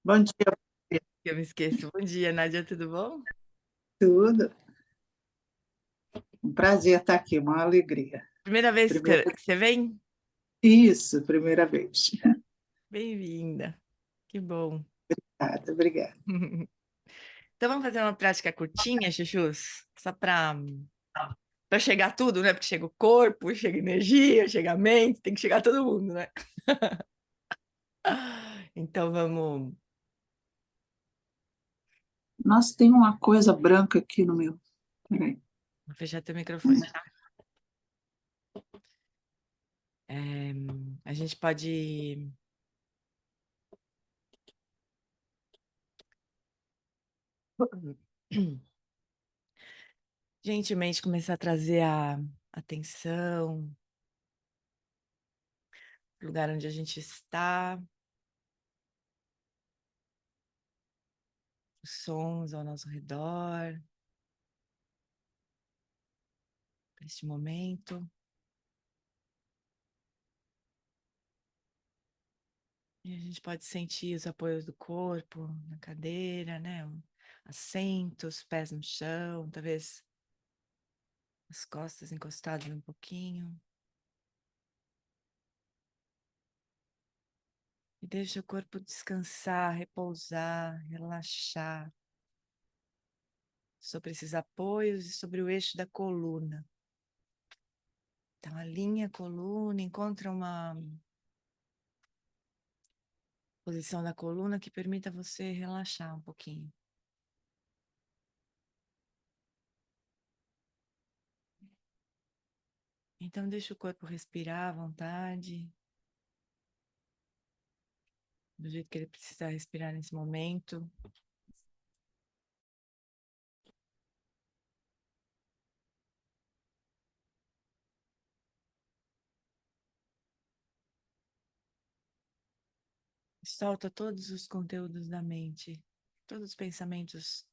Bom dia, Eu me esqueço. Bom dia, Nádia, tudo bom? tudo. Um prazer estar aqui, uma alegria. Primeira vez Primeira que você vem? Isso, primeira vez. Bem-vinda. Que bom. Obrigada, obrigada. Então vamos fazer uma prática curtinha, Chuchus? Só para chegar tudo, né? Porque chega o corpo, chega a energia, chega a mente, tem que chegar todo mundo, né? Então vamos. Nossa, tem uma coisa branca aqui no meu. Peraí. Vou fechar teu microfone, tá? É, a gente pode gentilmente começar a trazer a atenção pro lugar onde a gente está, os sons ao nosso redor, neste momento. E a gente pode sentir os apoios do corpo na cadeira, né? Assentos, pés no chão, talvez as costas encostadas um pouquinho. E deixa o corpo descansar, repousar, relaxar sobre esses apoios e sobre o eixo da coluna. Então, alinha a coluna, encontra uma posição da coluna que permita você relaxar um pouquinho. Então, deixa o corpo respirar à vontade, do jeito que ele precisa respirar nesse momento. Solta todos os conteúdos da mente, todos os pensamentos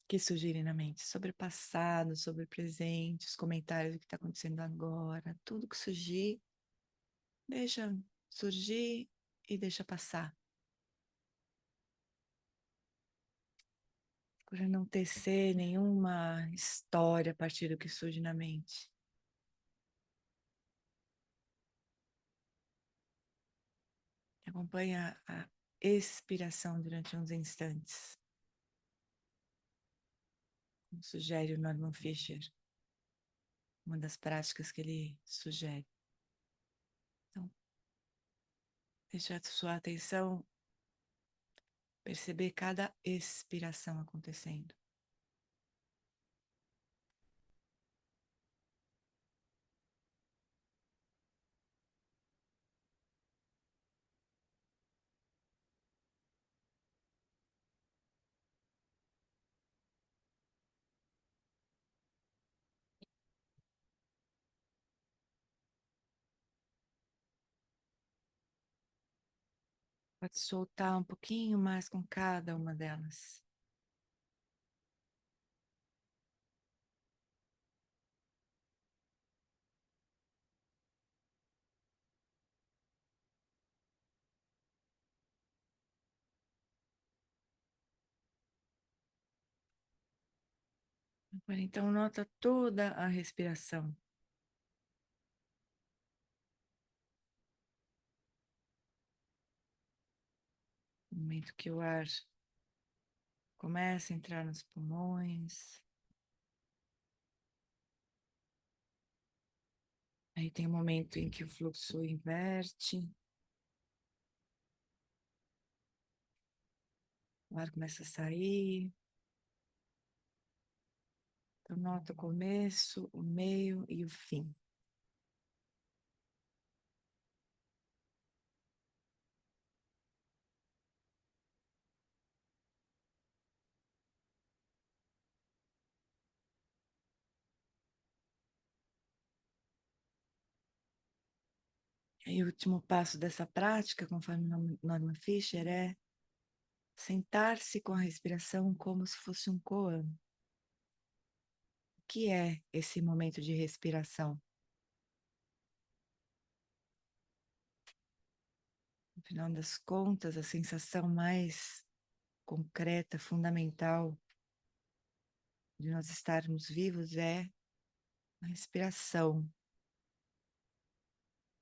que surgirem na mente, sobre o passado, sobre o presente, os comentários do que está acontecendo agora, tudo que surgir, deixa surgir e deixa passar. Para não tecer nenhuma história a partir do que surge na mente. Acompanha a expiração durante uns instantes, como sugere o Norman Fischer, uma das práticas que ele sugere. Então, deixa a sua atenção perceber cada expiração acontecendo. Pode soltar um pouquinho mais com cada uma delas. Agora, então, nota toda a respiração. No momento que o ar começa a entrar nos pulmões. Aí tem um momento em que o fluxo inverte. O ar começa a sair. Então, nota o começo, o meio e o fim. E aí, o último passo dessa prática, conforme Norman Fischer, é sentar-se com a respiração como se fosse um koan. O que é esse momento de respiração? No final das contas, a sensação mais concreta, fundamental de nós estarmos vivos é a respiração,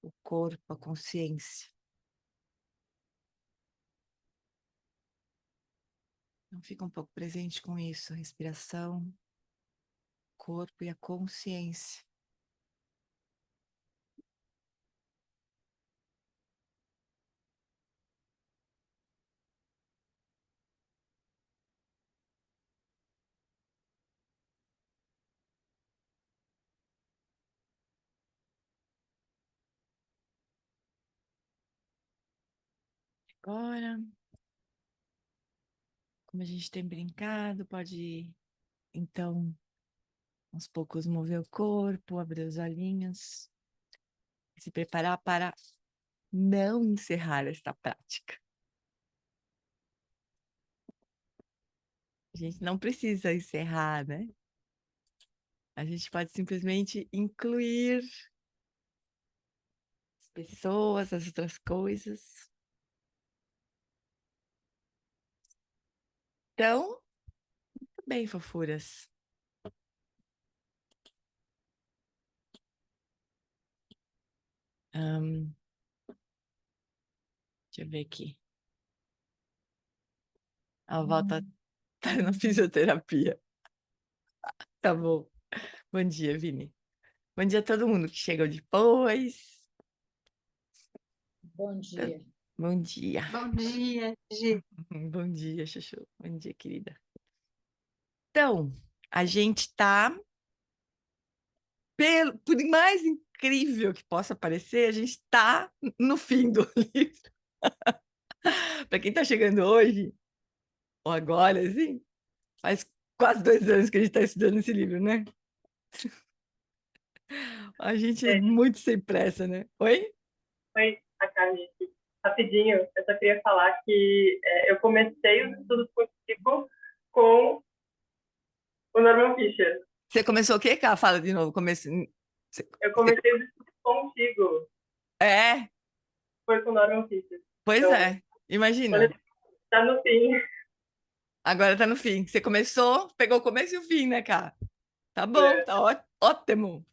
o corpo, a consciência. Então, fica um pouco presente com isso, a respiração, o corpo e a consciência. Agora, como a gente tem brincado, pode, então, aos poucos mover o corpo, abrir os olhinhos, e se preparar para não encerrar esta prática. A gente não precisa encerrar, né? A gente pode simplesmente incluir as pessoas, as outras coisas. Então, tudo bem, fofuras. Deixa eu ver aqui. A volta tá na fisioterapia. Tá bom. Bom dia, Vini. Bom dia a todo mundo que chegou depois. Bom dia. Bom dia. Bom dia, Gi. Bom dia, Chuchu. Bom dia, querida. Então, a gente tá, por mais incrível que possa parecer, a gente tá no fim do livro. Para quem tá chegando hoje, ou agora, assim, faz quase 2 anos que a gente tá estudando esse livro, né? A gente é muito sem pressa, né? Oi? Oi, a Carmen aqui. Rapidinho, eu só queria falar que eu comecei os estudos contigo com o Norman Fischer. Você começou o quê, Cá? Fala de novo. Eu comecei os estudos contigo. É, Foi com o Norman Fischer. pois Então, é. Imagina. tá no fim. Agora tá no fim. Você começou, pegou o começo e o fim, né, Cá? Tá bom, tá ótimo.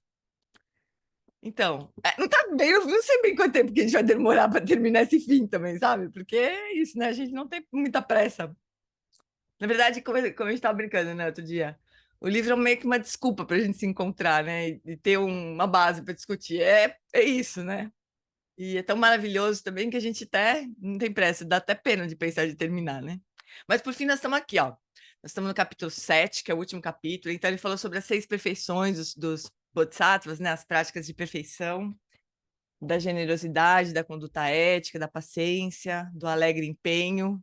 Então, não tá bem, eu não sei bem quanto tempo que a gente vai demorar para terminar esse fim também, sabe? Porque é isso, né? A gente não tem muita pressa. Na verdade, como a gente estava brincando, né, outro dia, o livro é meio que uma desculpa para a gente se encontrar, né? E ter uma base para discutir. É isso, né? E é tão maravilhoso também que a gente até não tem pressa, dá até pena de pensar de terminar, né? Mas por fim, nós estamos aqui, ó. Nós estamos no capítulo 7, que é o último capítulo. Então, ele falou sobre as 6 perfeições dos bodhisattvas, né? As práticas de perfeição, da generosidade, da conduta ética, da paciência, do alegre empenho,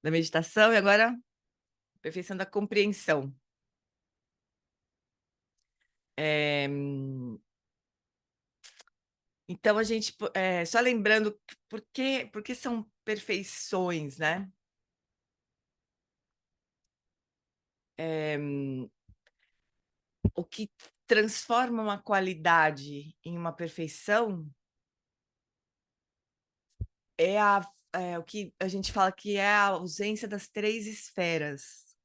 da meditação. E agora, perfeição da compreensão. Então, a gente, só lembrando, por que são perfeições, né? O que transforma uma qualidade em uma perfeição é o que a gente fala que é a ausência das 3 esferas.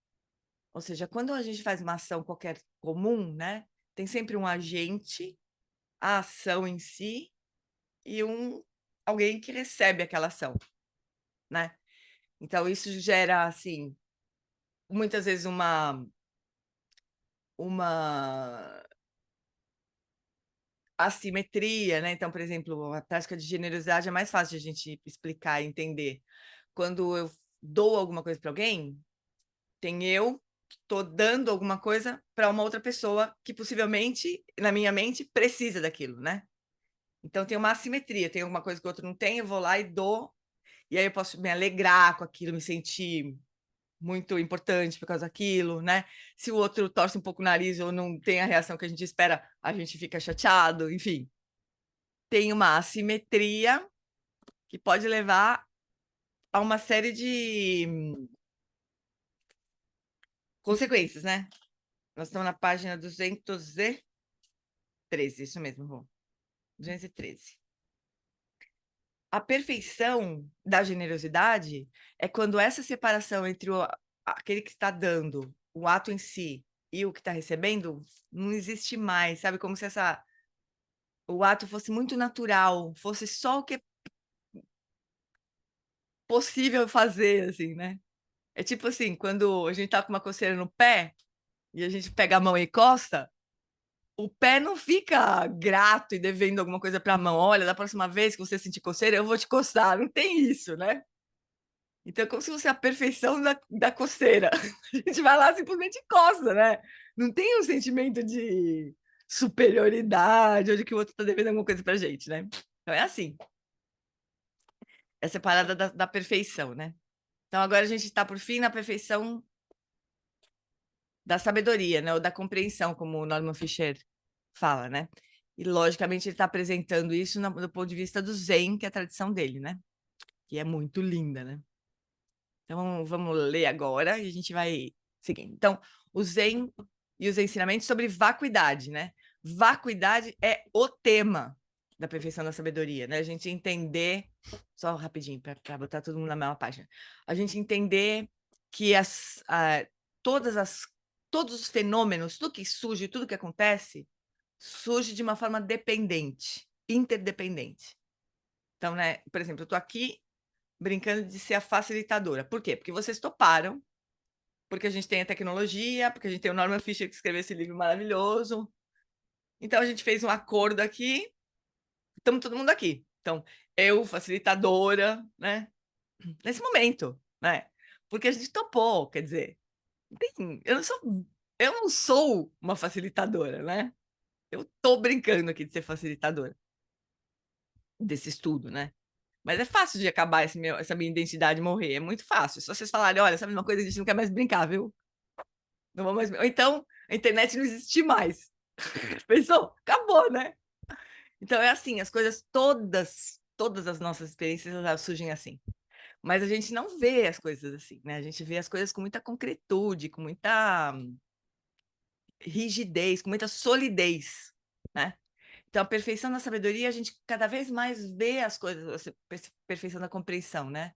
Ou seja, quando a gente faz uma ação qualquer comum, né, tem sempre um agente, a ação em si, e alguém que recebe aquela ação, né? Então, isso gera, assim, muitas vezes uma assimetria, né? Então, por exemplo, a prática de generosidade é mais fácil de a gente explicar e entender. Quando eu dou alguma coisa para alguém, tem eu que estou dando alguma coisa para uma outra pessoa que possivelmente, na minha mente, precisa daquilo, né? Então tem uma assimetria, tem alguma coisa que o outro não tem, eu vou lá e dou, e aí eu posso me alegrar com aquilo, me sentir muito importante por causa daquilo, né? Se o outro torce um pouco o nariz ou não tem a reação que a gente espera, a gente fica chateado, enfim. Tem uma assimetria que pode levar a uma série de consequências, né? Nós estamos na página 213, isso mesmo, Rô. 213. a perfeição da generosidade é quando essa separação entre aquele que está dando, o ato em si, e o que está recebendo, não existe mais, sabe? Como se o ato fosse muito natural, fosse só o que é possível fazer, assim, né? É tipo assim, quando a gente tá com uma coceira no pé e a gente pega a mão e encosta, o pé não fica grato e devendo alguma coisa para a mão. Olha, da próxima vez que você sentir coceira, eu vou te coçar. Não tem isso, né? Então é como se fosse a perfeição da coceira. A gente vai lá simplesmente encosta, né? Não tem um sentimento de superioridade ou de que o outro está devendo alguma coisa pra gente, né? Então é assim. Essa é a parada da perfeição, né? Então agora a gente está, por fim, na perfeição da sabedoria, né? Ou da compreensão, como o Norman Fischer fala, né? E, logicamente, ele está apresentando isso do ponto de vista do Zen, que é a tradição dele, né? Que é muito linda, né? Então, vamos ler agora e a gente vai seguindo. Então, o Zen e os ensinamentos sobre vacuidade, né? Vacuidade é o tema da perfeição da sabedoria, né? A gente entender, só rapidinho, para botar todo mundo na mesma página, a gente entender que todos os fenômenos, tudo que surge, tudo que acontece, surge de uma forma dependente, interdependente. Então, né, por exemplo, eu estou aqui brincando de ser a facilitadora. Por quê? Porque vocês toparam, porque a gente tem a tecnologia, porque a gente tem o Norman Fischer que escreveu esse livro maravilhoso. Então, a gente fez um acordo aqui, estamos todo mundo aqui. Então, eu, facilitadora, né, nesse momento, né, porque a gente topou, quer dizer, eu não sou uma facilitadora, né? Eu tô brincando aqui de ser facilitadora desse estudo, né? Mas é fácil de acabar essa minha identidade morrer. É muito fácil. Se vocês falarem, olha, sabe uma coisa, a gente não quer mais brincar, viu? Não vamos mais. Ou então, a internet não existe mais. Pensou? Acabou, né? Então é assim, as coisas todas as nossas experiências elas surgem assim. Mas a gente não vê as coisas assim, né? A gente vê as coisas com muita concretude, com muita rigidez, com muita solidez, né? Então, a perfeição da sabedoria, a gente cada vez mais vê as coisas, a perfeição da compreensão, né?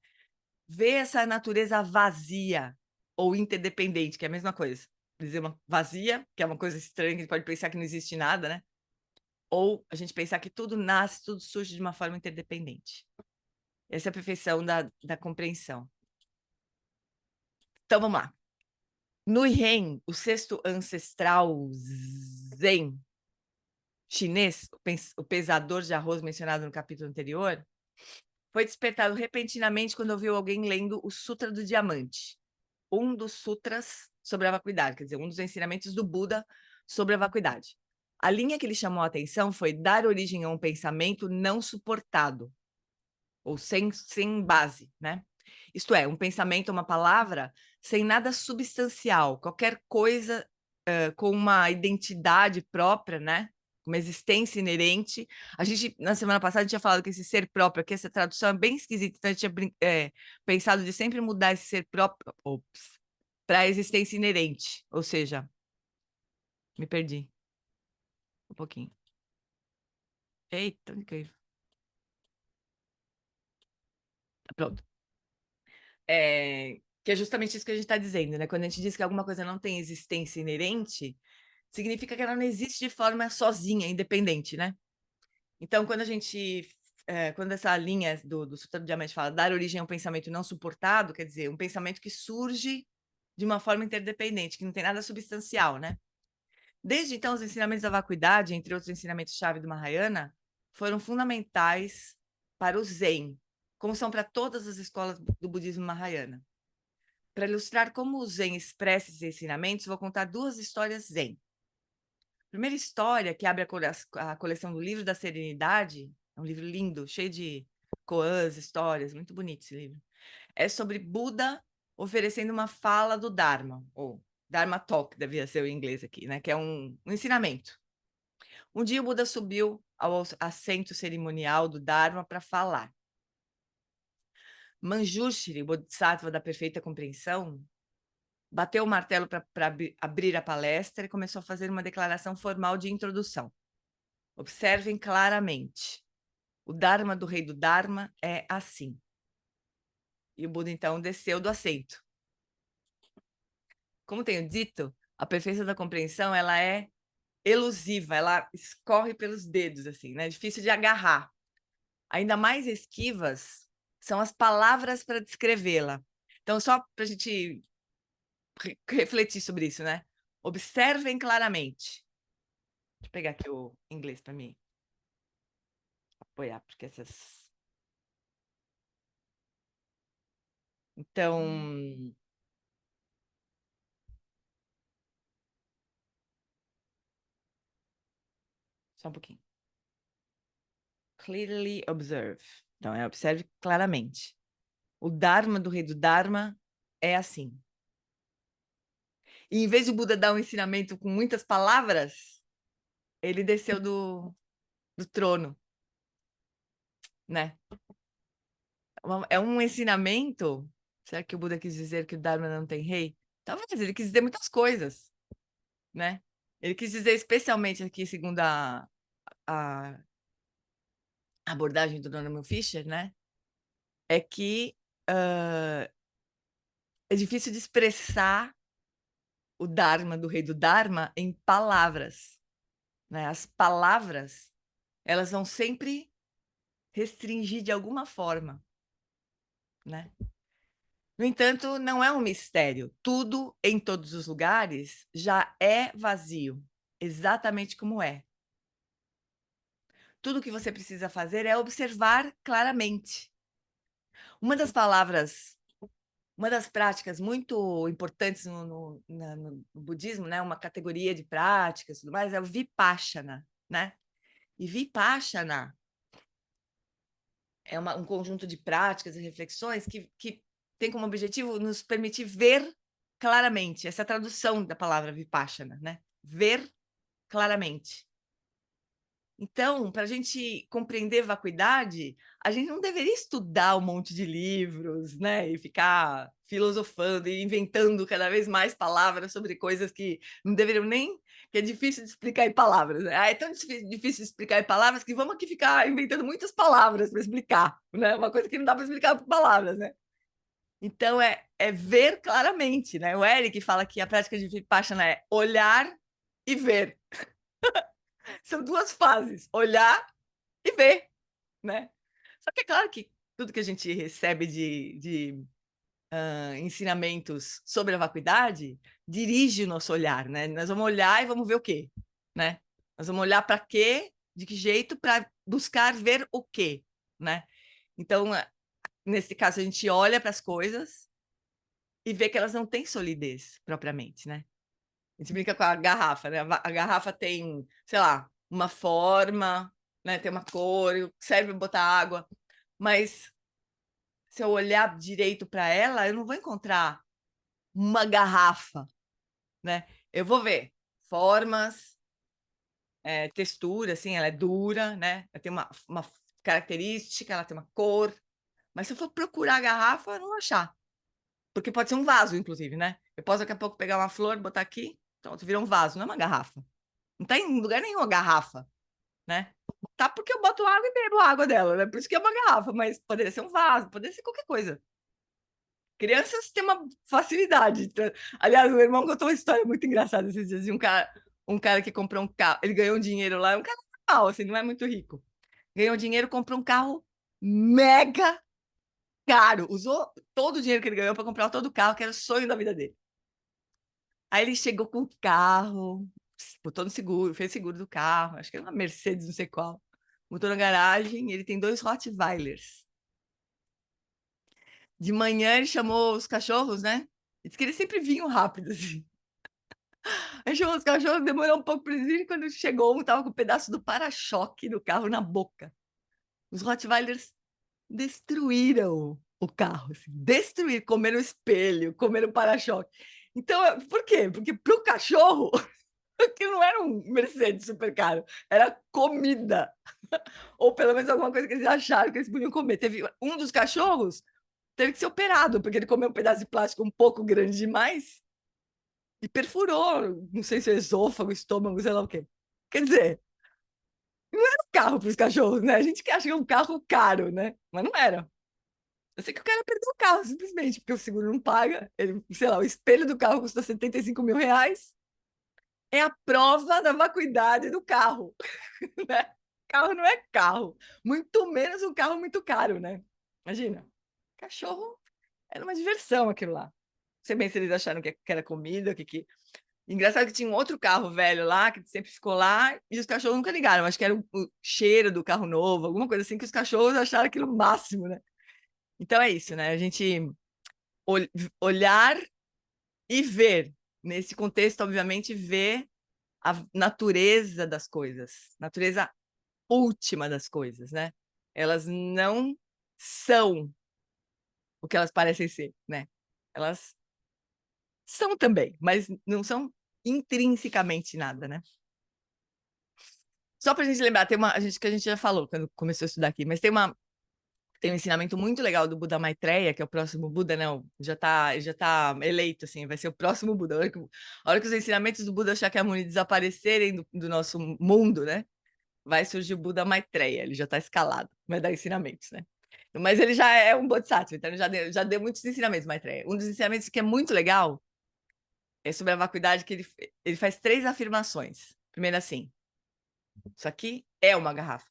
Vê essa natureza vazia ou interdependente, que é a mesma coisa. Dizer uma vazia, que é uma coisa estranha, que a gente pode pensar que não existe nada, né? Ou a gente pensar que tudo nasce, tudo surge de uma forma interdependente. Essa é a perfeição da compreensão. Então, vamos lá. No Ren, o sexto ancestral Zen chinês, o pesador de arroz mencionado no capítulo anterior, foi despertado repentinamente quando ouviu alguém lendo o Sutra do Diamante, um dos sutras sobre a vacuidade, quer dizer, um dos ensinamentos do Buda sobre a vacuidade. A linha que lhe chamou a atenção foi dar origem a um pensamento não suportado, ou sem base, né? Isto é, um pensamento, uma palavra, sem nada substancial, qualquer coisa com uma identidade própria, né? Uma existência inerente. A gente, na semana passada, a gente tinha falado que esse ser próprio, que essa tradução é bem esquisita, então a gente tinha pensado de sempre mudar esse ser próprio para a existência inerente, ou seja, me perdi um pouquinho. Eita, onde que eu... Pronto. Que é justamente isso que a gente está dizendo, né? Quando a gente diz que alguma coisa não tem existência inerente, significa que ela não existe de forma sozinha, independente, né? Então, quando essa linha do Sutra do Diamante fala dar origem a um pensamento não suportado, quer dizer, um pensamento que surge de uma forma interdependente, que não tem nada substancial, né? Desde então, os ensinamentos da vacuidade, entre outros ensinamentos-chave do Mahayana, foram fundamentais para o Zen, como são para todas as escolas do budismo Mahayana. Para ilustrar como o Zen expressa esses ensinamentos, vou contar duas histórias Zen. A primeira história, que abre a coleção do Livro da Serenidade, é um livro lindo, cheio de koans, histórias, muito bonito esse livro. É sobre Buda oferecendo uma fala do Dharma, ou Dharma Talk, devia ser o inglês aqui, né? Que é um ensinamento. Um dia o Buda subiu ao assento cerimonial do Dharma para falar. Manjushri, o Bodhisattva da perfeita compreensão, bateu o martelo para abrir a palestra e começou a fazer uma declaração formal de introdução. Observem claramente. O Dharma do rei do Dharma é assim. E o Buda, então, desceu do assento. Como tenho dito, a perfeição da compreensão, ela é elusiva, ela escorre pelos dedos, assim, né? Difícil de agarrar. Ainda mais esquivas são as palavras para descrevê-la. Então, só para a gente refletir sobre isso, né? Observem claramente. Deixa eu pegar aqui o inglês para mim apoiar, porque essas... Então, só um pouquinho. Clearly observe. Então, observe claramente. O Dharma do rei do Dharma é assim. E em vez de o Buda dar um ensinamento com muitas palavras, ele desceu do trono, né? É um ensinamento. Será que o Buda quis dizer que o Dharma não tem rei? Talvez ele quis dizer muitas coisas, né? Ele quis dizer, especialmente aqui, segundo a abordagem do Norman Fischer, né? É que é difícil de expressar o Dharma do rei do Dharma em palavras, né? As palavras, elas vão sempre restringir de alguma forma, né? No entanto, não é um mistério. Tudo em todos os lugares já é vazio, exatamente como é. Tudo que você precisa fazer é observar claramente. Uma das palavras, uma das práticas muito importantes no budismo, né? Uma categoria de práticas e tudo mais, é o Vipassana, né? E Vipassana é um conjunto de práticas e reflexões que tem como objetivo nos permitir ver claramente. Essa é a tradução da palavra Vipassana, né? Ver claramente. Então, para a gente compreender vacuidade, a gente não deveria estudar um monte de livros, né? E ficar filosofando e inventando cada vez mais palavras sobre coisas que não deveriam nem... que é difícil de explicar em palavras, né? É tão difícil de explicar em palavras que vamos aqui ficar inventando muitas palavras para explicar, né? Uma coisa que não dá para explicar por palavras, né? Então, é ver claramente, né? O Eric fala que a prática de Vipassana é olhar e ver. São duas fases, olhar e ver, né? Só que é claro que tudo que a gente recebe de ensinamentos sobre a vacuidade dirige o nosso olhar, né? Nós vamos olhar e vamos ver o quê, né? Nós vamos olhar para quê, de que jeito, para buscar ver o quê, né? Então, nesse caso, a gente olha para as coisas e vê que elas não têm solidez propriamente, né? A gente brinca com a garrafa, né? A garrafa tem, sei lá, uma forma, né? Tem uma cor, serve para botar água, mas se eu olhar direito para ela, eu não vou encontrar uma garrafa, né? Eu vou ver formas, textura, assim, ela é dura, né? Ela tem uma característica, ela tem uma cor, mas se eu for procurar a garrafa, eu não vou achar. Porque pode ser um vaso, inclusive, né? Eu posso daqui a pouco pegar uma flor, botar aqui, pronto, vira um vaso, não é uma garrafa. Não tá em lugar nenhum a garrafa, né? Tá porque eu boto água e bebo a água dela, né? Por isso que é uma garrafa, mas poderia ser um vaso, poderia ser qualquer coisa. Crianças têm uma facilidade. Aliás, o meu irmão contou uma história muito engraçada esses dias de um cara que comprou um carro, ele ganhou um dinheiro lá, um cara normal, assim, não é muito rico. Ganhou dinheiro, comprou um carro mega caro, usou todo o dinheiro que ele ganhou para comprar todo o carro, que era o sonho da vida dele. Aí ele chegou com o carro, botou no seguro, fez seguro do carro, acho que era uma Mercedes, não sei qual. Botou na garagem, ele tem 2 Rottweilers. De manhã ele chamou os cachorros, né? E disse que eles sempre vinham rápido, assim. Aí chamou os cachorros, demorou um pouco para eles virem. Quando chegou, um tava com um pedaço do para-choque do carro na boca. Os Rottweilers destruíram o carro, assim, destruíram, comeram o espelho, comeram o para-choque. Então, por quê? Porque para o cachorro, que não era um Mercedes super caro, era comida. Ou pelo menos alguma coisa que eles acharam que eles podiam comer. Teve um dos cachorros, teve que ser operado, porque ele comeu um pedaço de plástico um pouco grande demais e perfurou, não sei se é esôfago, estômago, sei lá o quê. Quer dizer, carro para os cachorros, né? A gente que acha que é um carro caro, né? Mas não era. Eu sei que o cara perdeu o carro, simplesmente, porque o seguro não paga. Ele, sei lá, o espelho do carro custa 75 mil reais. É a prova da vacuidade do carro, né? Carro não é carro. Muito menos um carro muito caro, né? Imagina. Cachorro era uma diversão aquilo lá. Não sei bem se eles acharam que era comida, que... Engraçado que tinha um outro carro velho lá, que sempre ficou lá, e os cachorros nunca ligaram. Acho que era o cheiro do carro novo, alguma coisa assim, que os cachorros acharam aquilo máximo, né? Então é isso, né? A gente olhar e ver. Nesse contexto, obviamente, ver a natureza das coisas, natureza última das coisas, né? Elas não são o que elas parecem ser, né? Elas são também, mas não são intrinsecamente nada, né? Só para a gente lembrar, tem que a gente já falou quando começou a estudar aqui, mas tem um ensinamento muito legal do Buda Maitreya, que é o próximo Buda, né? Já tá eleito, assim, vai ser o próximo Buda. A hora que os ensinamentos do Buda Shakyamuni desaparecerem do nosso mundo, né? Vai surgir o Buda Maitreya, ele já está escalado, vai dar ensinamentos, né? Mas ele já é um Bodhisattva, então ele já deu muitos ensinamentos, Maitreya. Um dos ensinamentos que é muito legal é sobre a vacuidade, que ele faz 3 afirmações. Primeiro assim, isso aqui é uma garrafa.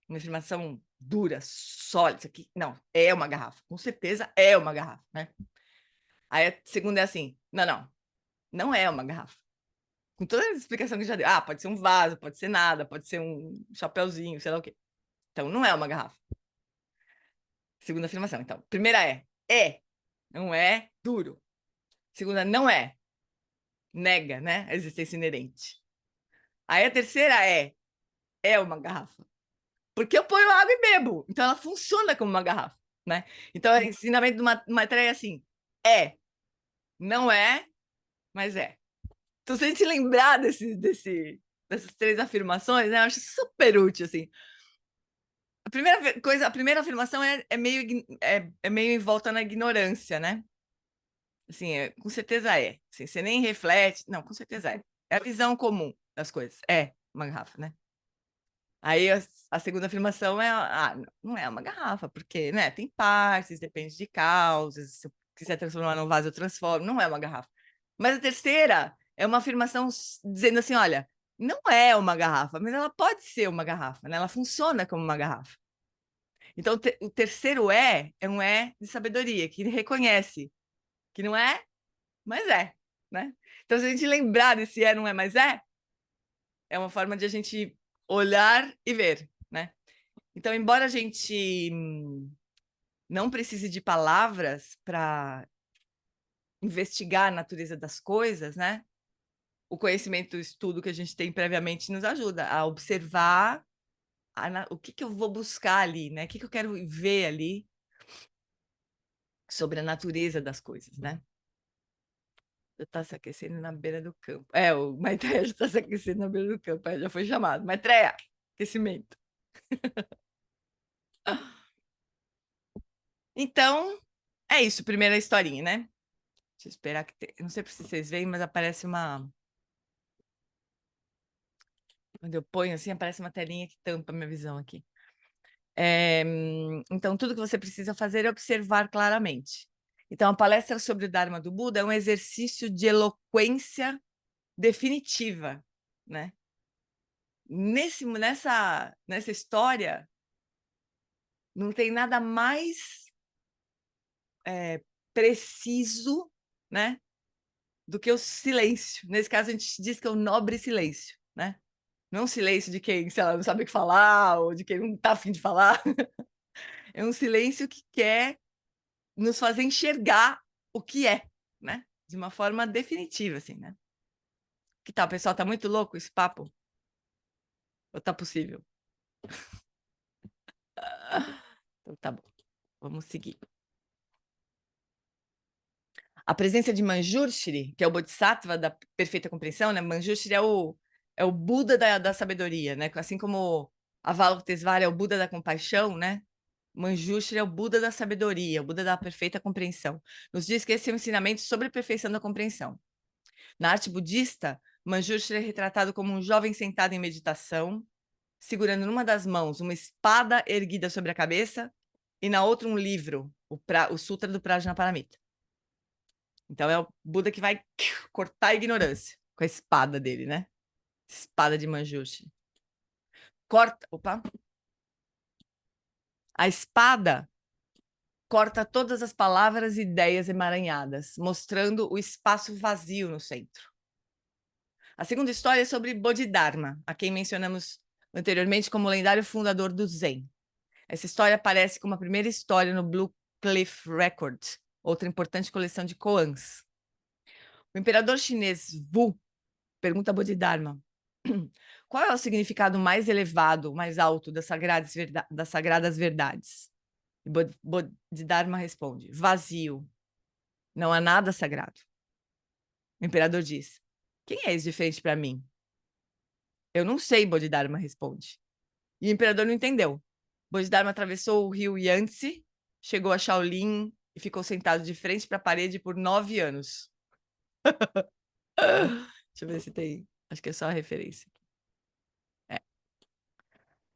Uma afirmação dura, sólida, isso aqui, não, é uma garrafa. Com certeza é uma garrafa, né? Aí a segunda é assim, não é uma garrafa. Com toda a explicação que já deu. Ah, pode ser um vaso, pode ser nada, pode ser um chapéuzinho, sei lá o quê. Então, não é uma garrafa. Segunda afirmação. Então, primeira é, não é duro. Segunda, não é, nega, né, a existência inerente. Aí a terceira é uma garrafa. Porque eu ponho água e bebo, então ela funciona como uma garrafa, né? Então, o ensinamento de uma matéria é assim, não é, mas é. Então, se a gente lembrar dessas 3 afirmações, né, eu acho super útil, assim. A primeira afirmação é meio em volta na ignorância, né? Assim, com certeza é. Assim, você nem reflete. Não, com certeza é. É a visão comum das coisas. É uma garrafa, né? Aí a segunda afirmação é: não é uma garrafa, porque, né, tem partes, depende de causas. Se eu quiser transformar num vaso, eu transformo. Não é uma garrafa. Mas a terceira é uma afirmação dizendo assim: olha, não é uma garrafa, mas ela pode ser uma garrafa, né? Ela funciona como uma garrafa. Então, o terceiro é um de sabedoria, que reconhece que não é, mas é, né? Então, se a gente lembrar desse não é, mas é uma forma de a gente olhar e ver, né? Então, embora a gente não precise de palavras para investigar a natureza das coisas, né? O conhecimento, o estudo que a gente tem previamente nos ajuda a observar o que eu vou buscar ali, né? O que eu quero ver ali sobre a natureza das coisas, né? Já está se aquecendo na beira do campo. O Maitreya já está se aquecendo na beira do campo. Já foi chamado. Maitreya, aquecimento. Então, é isso. Primeira historinha, né? Deixa eu esperar que... Não sei se vocês veem, mas aparece uma... Quando eu ponho assim, aparece uma telinha que tampa a minha visão aqui. Então, tudo que você precisa fazer é observar claramente. Então, a palestra sobre o Dharma do Buda é um exercício de eloquência definitiva, né? Nessa história, não tem nada mais preciso, né, do que o silêncio. Nesse caso, a gente diz que é o nobre silêncio, né? Não é um silêncio de quem, sei lá, não sabe o que falar, ou de quem não está a fim de falar. É um silêncio que quer nos fazer enxergar o que é, né? De uma forma definitiva, assim, né? Que tal, pessoal? Tá muito louco esse papo? Ou tá possível? Então tá bom. Vamos seguir. A presença de Manjushri, que é o Bodhisattva da perfeita compreensão, né? Manjushri é o Buda da sabedoria, né? Assim como Avalokitesvara é o Buda da compaixão, né? Manjushri é o Buda da sabedoria, o Buda da perfeita compreensão. Nos diz que esse é um ensinamento sobre a perfeição da compreensão. Na arte budista, Manjushri é retratado como um jovem sentado em meditação, segurando numa das mãos uma espada erguida sobre a cabeça e na outra um livro, o Sutra do Prajnaparamita. Então é o Buda que vai cortar a ignorância com a espada dele, né? Espada de Manjushri. Opa! A espada corta todas as palavras e ideias emaranhadas, mostrando o espaço vazio no centro. A segunda história é sobre Bodhidharma, a quem mencionamos anteriormente como lendário fundador do Zen. Essa história aparece como a primeira história no Blue Cliff Record, outra importante coleção de koans. O imperador chinês Wu pergunta a Bodhidharma: qual é o significado mais elevado, mais alto das sagradas verdades? E Bodhidharma responde: vazio. Não há nada sagrado. O imperador diz: quem é esse de frente para mim? Eu não sei, Bodhidharma responde. E o imperador não entendeu. Bodhidharma atravessou o rio Yangtze, chegou a Shaolin e ficou sentado de frente para a parede por 9 anos. Deixa eu ver se tem. Acho que é só a referência. É.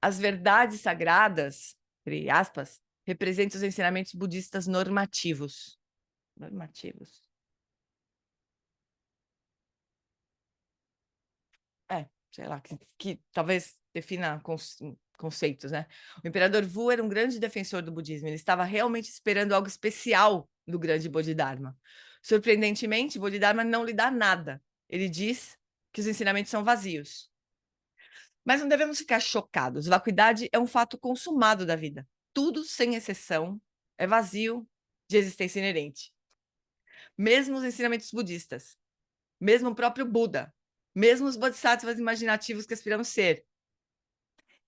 As verdades sagradas, entre aspas, representam os ensinamentos budistas normativos. Normativos. Sei lá, que talvez defina conceitos, né? O imperador Wu era um grande defensor do budismo. Ele estava realmente esperando algo especial do grande Bodhidharma. Surpreendentemente, Bodhidharma não lhe dá nada. Ele diz que os ensinamentos são vazios. Mas não devemos ficar chocados. Vacuidade é um fato consumado da vida. Tudo, sem exceção, é vazio de existência inerente. Mesmo os ensinamentos budistas, mesmo o próprio Buda, mesmo os bodhisattvas imaginativos que aspiramos ser.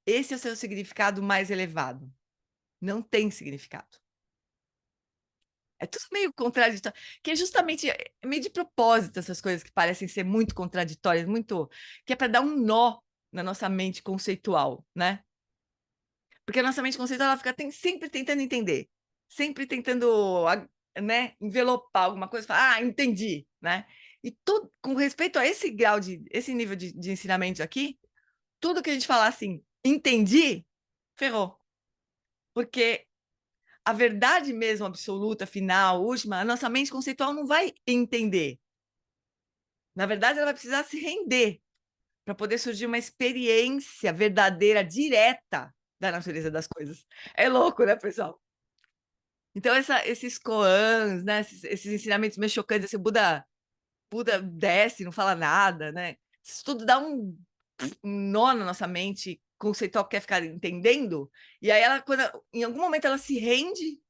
Esse é o seu significado mais elevado. Não tem significado. É tudo meio contraditório, que é justamente meio de propósito essas coisas que parecem ser muito contraditórias, que é para dar um nó na nossa mente conceitual, né? Porque a nossa mente conceitual ela fica sempre tentando entender, sempre tentando, né, envelopar alguma coisa, falar, entendi, né? E com respeito a esse nível de ensinamento aqui, tudo que a gente falar assim, entendi, ferrou. Porque a verdade mesmo absoluta, final, última, a nossa mente conceitual não vai entender. Na verdade, ela vai precisar se render para poder surgir uma experiência verdadeira, direta da natureza das coisas. É louco, né, pessoal? Então, esses koans, né, esses ensinamentos meio chocantes, assim, Buda desce, não fala nada, né? Isso tudo dá um nó na nossa mente conceitual que quer ficar entendendo, e aí em algum momento ela se rende,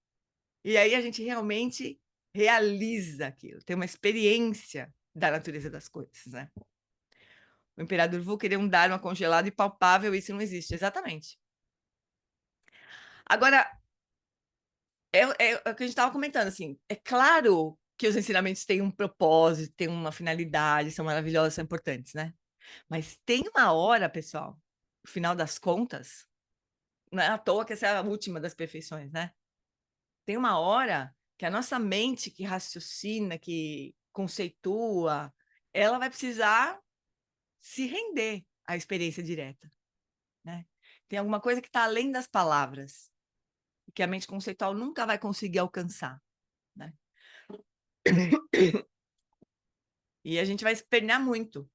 e aí a gente realmente realiza aquilo, tem uma experiência da natureza das coisas, né? O imperador Wu queria um Dharma congelado e palpável, isso não existe, exatamente. Agora, é o que a gente estava comentando, assim, é claro que os ensinamentos têm um propósito, têm uma finalidade, são maravilhosos, são importantes, né? Mas tem uma hora, pessoal, no final das contas, não é à toa que essa é a última das perfeições, né? Tem uma hora que a nossa mente que raciocina, que conceitua, ela vai precisar se render à experiência direta, né? Tem alguma coisa que está além das palavras, que a mente conceitual nunca vai conseguir alcançar, né? E a gente vai espernear muito,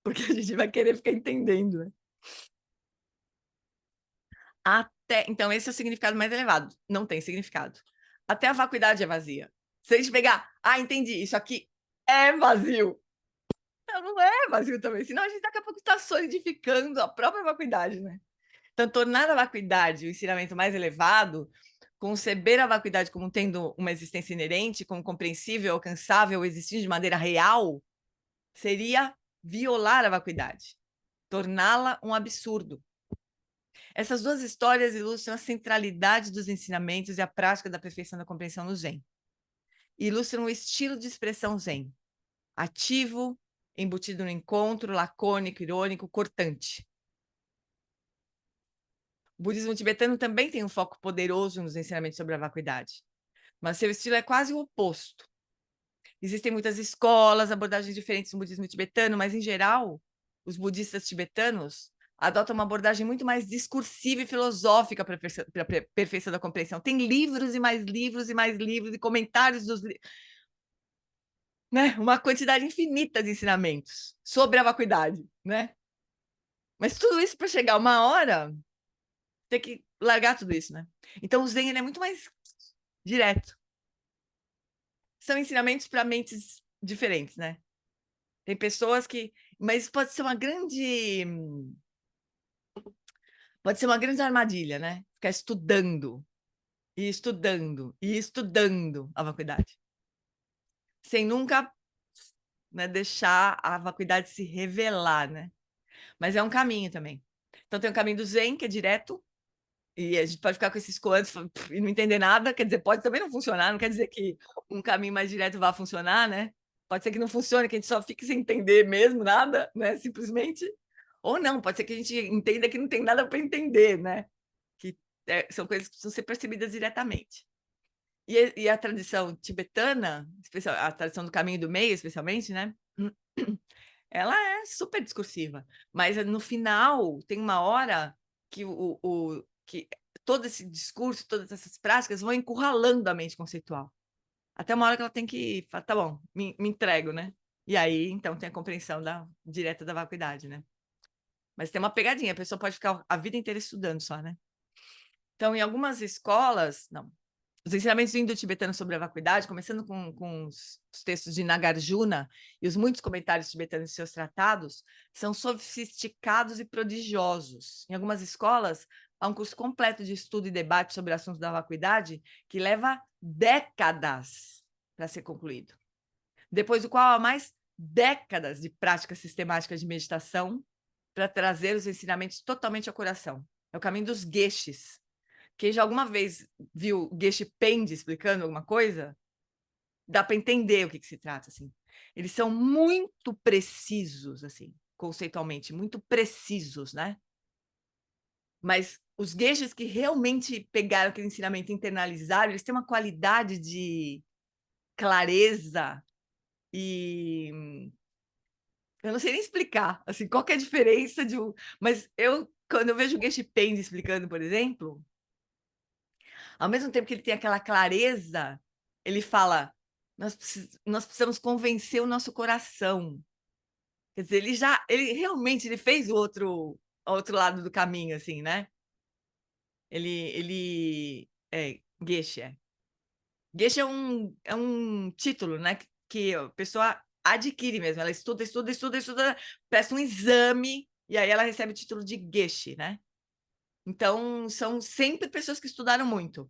porque a gente vai querer ficar entendendo, né? Então, esse é o significado mais elevado. Não tem significado. Até a vacuidade é vazia. Se a gente pegar, entendi, isso aqui é vazio. Não é vazio também, senão a gente daqui a pouco está solidificando a própria vacuidade, né? Então, tornar a vacuidade o ensinamento mais elevado, conceber a vacuidade como tendo uma existência inerente, como compreensível, alcançável, existindo de maneira real, seria violar a vacuidade, torná-la um absurdo. Essas duas histórias ilustram a centralidade dos ensinamentos e a prática da perfeição da compreensão no Zen. Ilustram o estilo de expressão Zen, ativo, embutido no encontro, lacônico, irônico, cortante. O budismo tibetano também tem um foco poderoso nos ensinamentos sobre a vacuidade, mas seu estilo é quase o oposto. Existem muitas escolas, abordagens diferentes no budismo tibetano, mas, em geral, os budistas tibetanos adotam uma abordagem muito mais discursiva e filosófica para a perfeição da compreensão. Tem livros e mais livros e mais livros e comentários dos livros, né? Uma quantidade infinita de ensinamentos sobre a vacuidade, né? Mas tudo isso para chegar uma hora, tem que largar tudo isso, né? Então o Zen ele é muito mais direto. São ensinamentos para mentes diferentes, né? Tem pessoas que... Mas pode ser uma grande... Pode ser uma grande armadilha, né? Ficar estudando, e estudando, e estudando a vacuidade. Sem nunca, né, deixar a vacuidade se revelar, né? Mas é um caminho também. Então tem o caminho do Zen, que é direto, e a gente pode ficar com esses coantos e não entender nada, quer dizer, pode também não funcionar, não quer dizer que um caminho mais direto vá funcionar, né? Pode ser que não funcione, que a gente só fique sem entender mesmo nada, né? Simplesmente. Ou não, pode ser que a gente entenda que não tem nada para entender, né? Que são coisas que precisam ser percebidas diretamente. E a tradição tibetana, a tradição do caminho do meio, especialmente, né? Ela é super discursiva, mas no final tem uma hora que, que todo esse discurso, todas essas práticas vão encurralando a mente conceitual. Até uma hora que ela tem que falar, tá bom, me entrego, né? E aí, então, tem a compreensão direta da vacuidade, né? Mas tem uma pegadinha, a pessoa pode ficar a vida inteira estudando só, né? Então, em algumas escolas, não. Os ensinamentos indo-tibetanos sobre a vacuidade, começando com os textos de Nagarjuna e os muitos comentários tibetanos em seus tratados, são sofisticados e prodigiosos. Em algumas escolas, há um curso completo de estudo e debate sobre assuntos da vacuidade que leva décadas para ser concluído. Depois do qual há mais décadas de prática sistemática de meditação para trazer os ensinamentos totalmente ao coração. É o caminho dos geshes. Quem já alguma vez viu Geshe Pende explicando alguma coisa, dá para entender o que se trata, assim. Eles são muito precisos, assim, conceitualmente, muito precisos, né? Mas os geshes que realmente pegaram aquele ensinamento e internalizaram, eles têm uma qualidade de clareza e... Eu não sei nem explicar, assim, qual que é a diferença de um... Mas quando eu vejo o Geshe Pende explicando, por exemplo... Ao mesmo tempo que ele tem aquela clareza, ele fala, nós precisamos convencer o nosso coração. Quer dizer, ele realmente fez o outro lado do caminho, assim, né? Geshe. Geshe é um título, né? Que a pessoa adquire mesmo. Ela estuda, presta um exame, e aí ela recebe o título de Geshe, né? Então, são sempre pessoas que estudaram muito,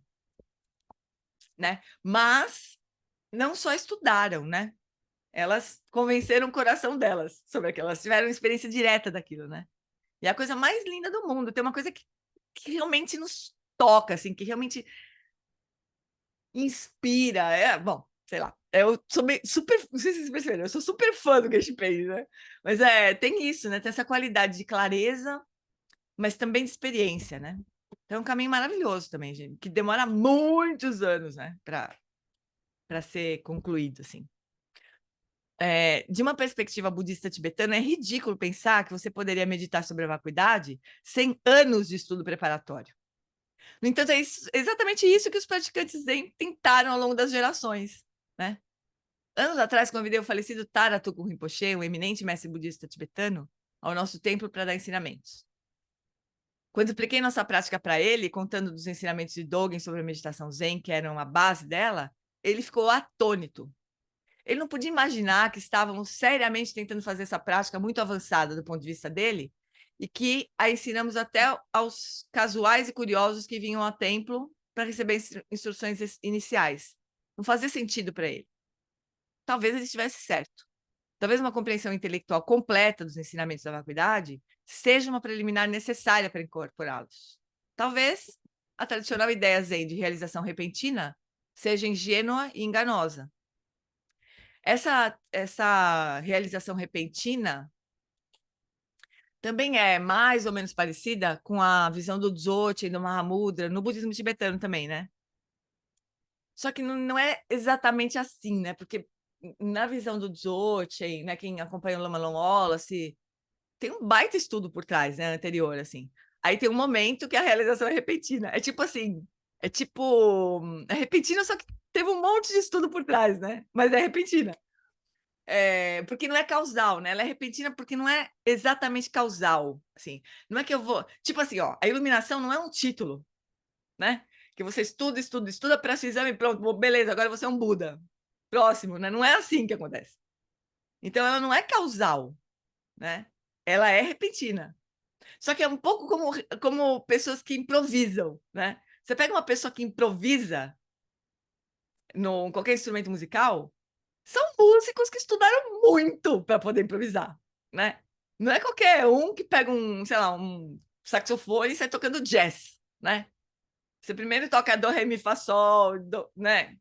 né? Mas não só estudaram, né? Elas convenceram o coração delas sobre aquilo, elas tiveram experiência direta daquilo, né? E é a coisa mais linda do mundo. Tem uma coisa que realmente nos toca, assim, que realmente inspira. Bom, sei lá. Eu sou super, não sei se vocês perceberam, eu sou super fã do Geshe Page, né? Mas tem isso, né? Tem essa qualidade de clareza, mas também de experiência, né? Então é um caminho maravilhoso também, gente, que demora muitos anos, né? Para ser concluído, assim. De uma perspectiva budista tibetana, é ridículo pensar que você poderia meditar sobre a vacuidade sem anos de estudo preparatório. No entanto, é exatamente isso que os praticantes Zen tentaram ao longo das gerações, né? Anos atrás, convidei o falecido Tara Tukul Rinpoche, um eminente mestre budista tibetano, ao nosso templo para dar ensinamentos. Quando expliquei nossa prática para ele, contando dos ensinamentos de Dogen sobre a meditação Zen, que eram a base dela, ele ficou atônito. Ele não podia imaginar que estávamos seriamente tentando fazer essa prática muito avançada do ponto de vista dele e que a ensinamos até aos casuais e curiosos que vinham ao templo para receber instruções iniciais. Não fazia sentido para ele. Talvez ele estivesse certo. Talvez uma compreensão intelectual completa dos ensinamentos da vacuidade seja uma preliminar necessária para incorporá-los. Talvez a tradicional ideia Zen de realização repentina seja ingênua e enganosa. Essa realização repentina também é mais ou menos parecida com a visão do Dzogchen e do Mahamudra, no budismo tibetano também, né? Só que não é exatamente assim, né? Porque na visão do Dzogchen, né, quem acompanha o Lama Wallace, tem um baita estudo por trás, né, anterior, assim. Aí tem um momento que a realização é repentina. É tipo assim, é repentina, só que teve um monte de estudo por trás, né? Mas é repentina. Porque não é causal, né? Ela é repentina porque não é exatamente causal, assim. Não é que eu vou... Tipo assim, ó, a iluminação não é um título, né? Que você estuda, presta o exame e pronto, beleza, agora você é um Buda. Próximo, né? Não é assim que acontece. Então, ela não é causal, né? Ela é repentina. Só que é um pouco como pessoas que improvisam, né? Você pega uma pessoa que improvisa no qualquer instrumento musical, são músicos que estudaram muito para poder improvisar, né? Não é qualquer um que pega sei lá, um saxofone e sai tocando jazz, né? Você primeiro toca do, ré, mi, fá, sol, né?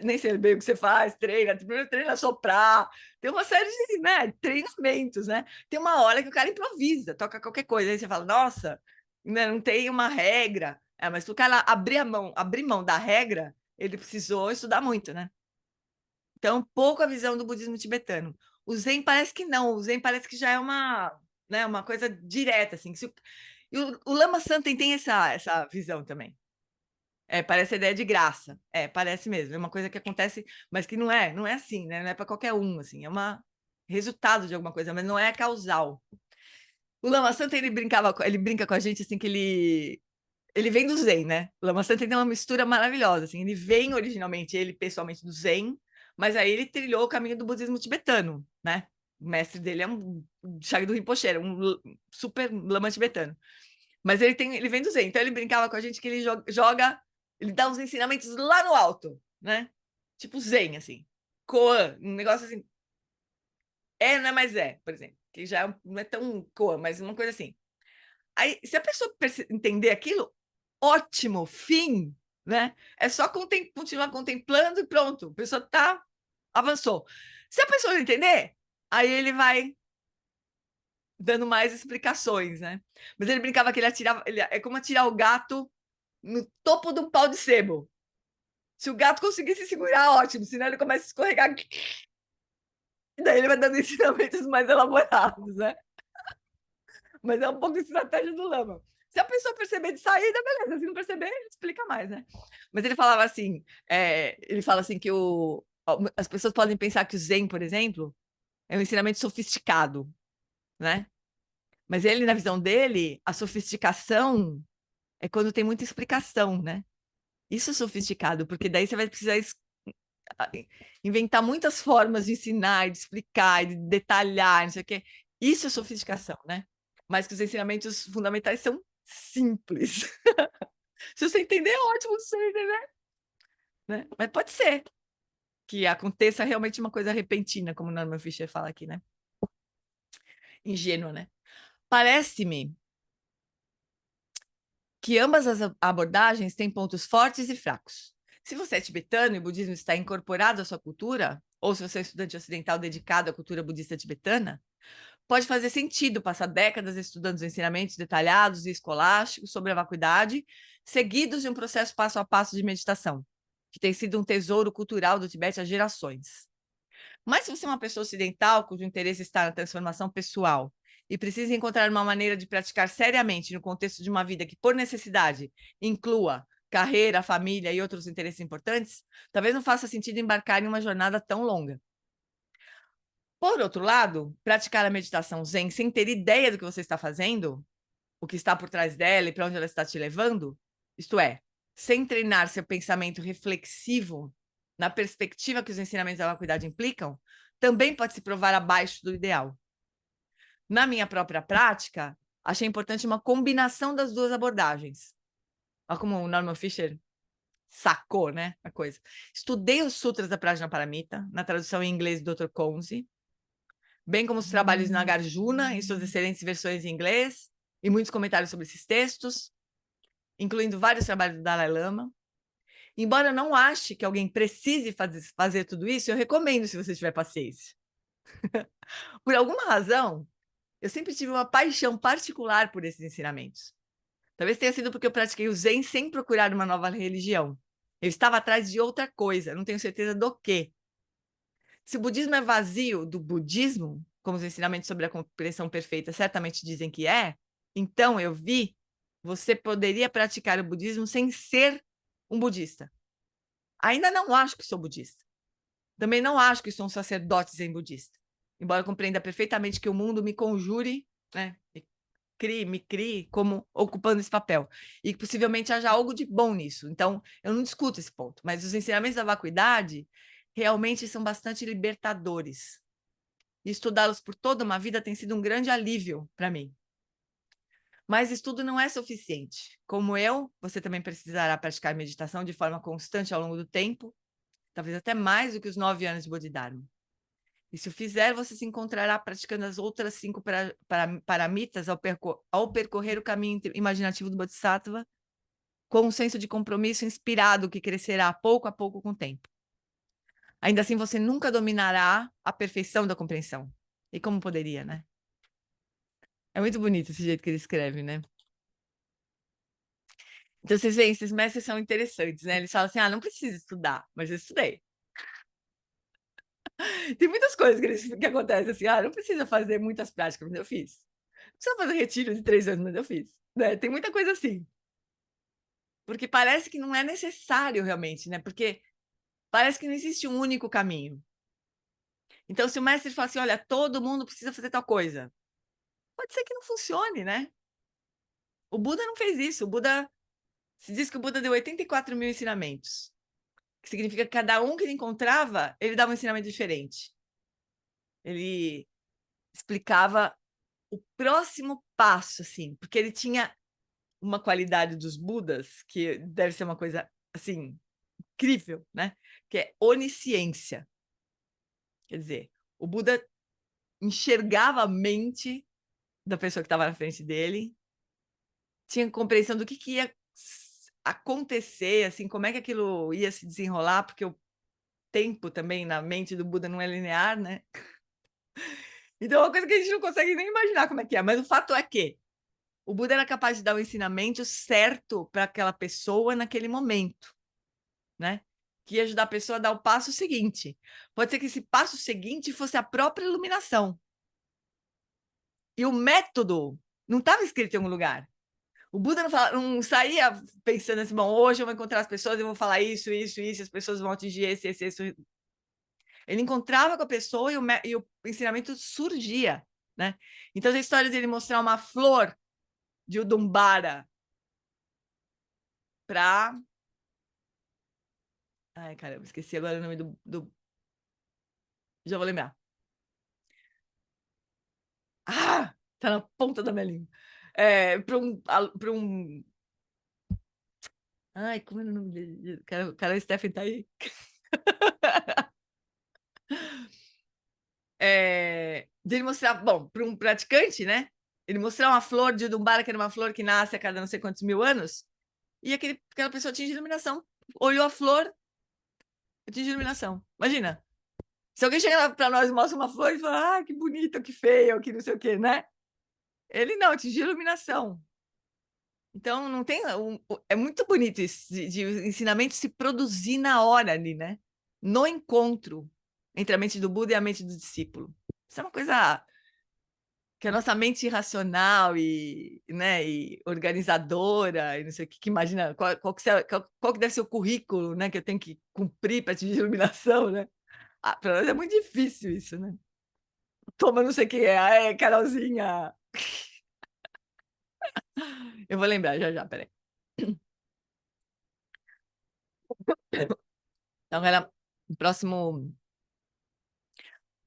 Nem sei bem o que você faz, treina, primeiro treina a soprar, tem uma série de, né, treinamentos, né? Tem uma hora que o cara improvisa, toca qualquer coisa, aí você fala, nossa, né, não tem uma regra. Mas se o cara abrir mão da regra, ele precisou estudar muito, né? Então, pouco a visão do budismo tibetano. O Zen parece que não, o Zen parece que já é uma coisa direta, assim. E o Lama Santen tem essa visão também. Parece a ideia de graça. Parece mesmo. É uma coisa que acontece, mas que não é assim, né? Não é para qualquer um, assim. É um resultado de alguma coisa, mas não é causal. O Lama Santen, ele brinca com a gente, assim, que ele vem do Zen, né? O Lama Santen tem uma mistura maravilhosa, assim. Ele vem originalmente, ele pessoalmente, do Zen, mas aí ele trilhou o caminho do budismo tibetano, né? O mestre dele é um Shagdu Rinpoche, um super lama tibetano. Mas ele vem do Zen, então ele brincava com a gente que ele ele dá uns ensinamentos lá no alto, né? Tipo Zen, assim. Koan, um negócio assim. Não é mais por exemplo. Que já não é tão Koan, mas uma coisa assim. Aí, se a pessoa entender aquilo, ótimo, fim, né? É só continuar contemplando e pronto. A pessoa avançou. Se a pessoa não entender, aí ele vai dando mais explicações, né? Mas ele brincava que é como atirar o gato no topo de um pau de sebo. Se o gato conseguisse segurar, ótimo, senão ele começa a escorregar. E daí ele vai dando ensinamentos mais elaborados, né? Mas é um pouco de estratégia do Lama. Se a pessoa perceber de saída, beleza. Se não perceber, ele explica mais, né? Mas ele falava assim, ele fala assim que as pessoas podem pensar que o Zen, por exemplo, é um ensinamento sofisticado, né? Mas ele, na visão dele, a sofisticação é quando tem muita explicação, né? Isso é sofisticado, porque daí você vai precisar inventar muitas formas de ensinar, de explicar, de detalhar, não sei o quê. Isso é sofisticação, né? Mas que os ensinamentos fundamentais são simples. Se você entender, é ótimo, se você entender. Né? Mas pode ser que aconteça realmente uma coisa repentina, como o Norman Fischer fala aqui, né? Ingênua, né? Parece-me que ambas as abordagens têm pontos fortes e fracos. Se você é tibetano e o budismo está incorporado à sua cultura, ou se você é estudante ocidental dedicado à cultura budista tibetana, pode fazer sentido passar décadas estudando os ensinamentos detalhados e escolásticos sobre a vacuidade, seguidos de um processo passo a passo de meditação, que tem sido um tesouro cultural do Tibete há gerações. Mas se você é uma pessoa ocidental cujo interesse está na transformação pessoal e precisa encontrar uma maneira de praticar seriamente no contexto de uma vida que, por necessidade, inclua carreira, família e outros interesses importantes, talvez não faça sentido embarcar em uma jornada tão longa. Por outro lado, praticar a meditação Zen sem ter ideia do que você está fazendo, o que está por trás dela e para onde ela está te levando, isto é, sem treinar seu pensamento reflexivo na perspectiva que os ensinamentos da vacuidade implicam, também pode se provar abaixo do ideal. Na minha própria prática, achei importante uma combinação das duas abordagens. Olha como o Norman Fischer sacou, né, a coisa. Estudei os sutras da Prajnaparamita, na tradução em inglês do Dr. Conze, bem como os trabalhos de Nagarjuna, em suas excelentes versões em inglês, e muitos comentários sobre esses textos, incluindo vários trabalhos do Dalai Lama. Embora eu não ache que alguém precise fazer tudo isso, eu recomendo se você tiver paciência. Por alguma razão, eu sempre tive uma paixão particular por esses ensinamentos. Talvez tenha sido porque eu pratiquei o Zen sem procurar uma nova religião. Eu estava atrás de outra coisa, não tenho certeza do quê. Se o budismo é vazio do budismo, como os ensinamentos sobre a compreensão perfeita certamente dizem que é, então eu vi, você poderia praticar o budismo sem ser um budista. Ainda não acho que sou budista. Também não acho que sou um sacerdote zen budista. Embora eu compreenda perfeitamente que o mundo me conjure, né, me crie como ocupando esse papel. E que possivelmente haja algo de bom nisso. Então, eu não discuto esse ponto. Mas os ensinamentos da vacuidade realmente são bastante libertadores. E estudá-los por toda uma vida tem sido um grande alívio para mim. Mas estudo não é suficiente. Como eu, você também precisará praticar meditação de forma constante ao longo do tempo, talvez até mais do que os 9 anos de Bodhidharma. E se o fizer, você se encontrará praticando as outras 5 paramitas ao percorrer o caminho imaginativo do Bodhisattva, com um senso de compromisso inspirado que crescerá pouco a pouco com o tempo. Ainda assim, você nunca dominará a perfeição da compreensão. E como poderia, né? É muito bonito esse jeito que ele escreve, né? Então, vocês veem, esses mestres são interessantes, né? Eles falam assim, não precisa estudar, mas eu estudei. Tem muitas coisas que acontecem assim, não precisa fazer muitas práticas, mas eu fiz. Não precisa fazer retiro de 3 anos, mas eu fiz. Né? Tem muita coisa assim. Porque parece que não é necessário realmente, né? Porque parece que não existe um único caminho. Então, se o mestre fala assim, olha, todo mundo precisa fazer tal coisa, pode ser que não funcione, né? O Buda não fez isso. O Buda, se diz que o Buda deu 84 mil ensinamentos. Que significa que cada um que ele encontrava, ele dava um ensinamento diferente. Ele explicava o próximo passo, assim, porque ele tinha uma qualidade dos Budas, que deve ser uma coisa, assim, incrível, né? Que é onisciência. Quer dizer, o Buda enxergava a mente da pessoa que estava na frente dele, tinha compreensão do que ia acontecer, assim, como é que aquilo ia se desenrolar, porque o tempo também na mente do Buda não é linear, né? Então é uma coisa que a gente não consegue nem imaginar como é que é, mas o fato é que o Buda era capaz de dar o ensinamento certo para aquela pessoa naquele momento, né? Que ia ajudar a pessoa a dar o passo seguinte. Pode ser que esse passo seguinte fosse a própria iluminação. E o método não estava escrito em algum lugar. O Buda não saía pensando assim, bom, hoje eu vou encontrar as pessoas e vou falar isso, isso, isso, as pessoas vão atingir esse. Ele encontrava com a pessoa e o ensinamento surgia, né? Então, a história dele mostrar uma flor de Udumbara para... Ai, caramba, esqueci agora o nome do... Já vou lembrar. Tá na ponta da minha língua. Para um... Ai, como é o nome dele? Cara, o Stephen tá aí. De ele mostrar, bom, para um praticante, né? Ele mostrar uma flor de Udumbara, que era uma flor que nasce a cada não sei quantos mil anos, e aquela pessoa atinge iluminação. Olhou a flor, atinge iluminação. Imagina, se alguém chega para nós e mostra uma flor e fala, que bonita, que feia, que não sei o quê, né? Ele não, atingiu iluminação. Então, não tem... é muito bonito isso, de ensinamento se produzir na hora ali, né? No encontro entre a mente do Buda e a mente do discípulo. Isso é uma coisa que a nossa mente irracional né, e organizadora, e não sei o que imagina, qual que deve ser o currículo, né, que eu tenho que cumprir para atingir iluminação, né? Para nós é muito difícil isso, né? Toma não sei o que é, Carolzinha. Eu vou lembrar já, peraí. Então, era o próximo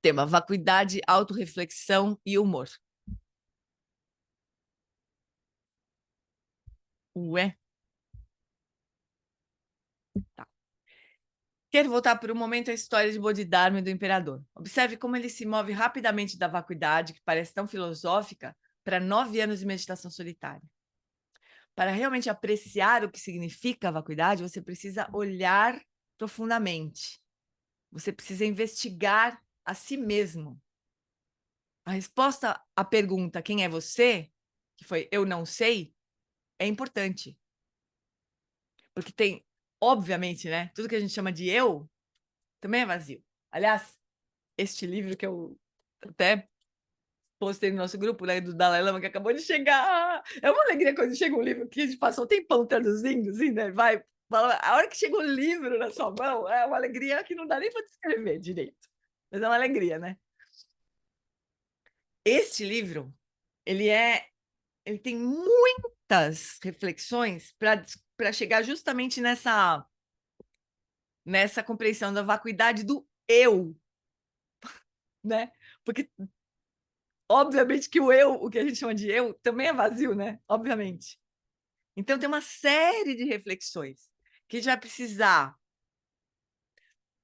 tema, vacuidade, autorreflexão e humor. Ué? Tá. Quero voltar por um momento à história de Bodhidharma e do imperador. Observe como ele se move rapidamente da vacuidade, que parece tão filosófica, para 9 anos de meditação solitária. Para realmente apreciar o que significa a vacuidade, você precisa olhar profundamente. Você precisa investigar a si mesmo. A resposta à pergunta quem é você, que foi eu não sei, é importante. Porque tem, obviamente, né, tudo que a gente chama de eu também é vazio. Aliás, este livro que eu até postei no nosso grupo, né, do Dalai Lama, que acabou de chegar. É uma alegria quando chega um livro que a gente passou um tempão traduzindo, assim, né? A hora que chega um livro na sua mão, é uma alegria que não dá nem para descrever direito. Mas é uma alegria, né? Este livro, ele tem muitas reflexões para chegar justamente nessa compreensão da vacuidade do eu, né? Porque obviamente que o eu, o que a gente chama de eu, também é vazio, né? Obviamente. Então tem uma série de reflexões que a gente vai precisar.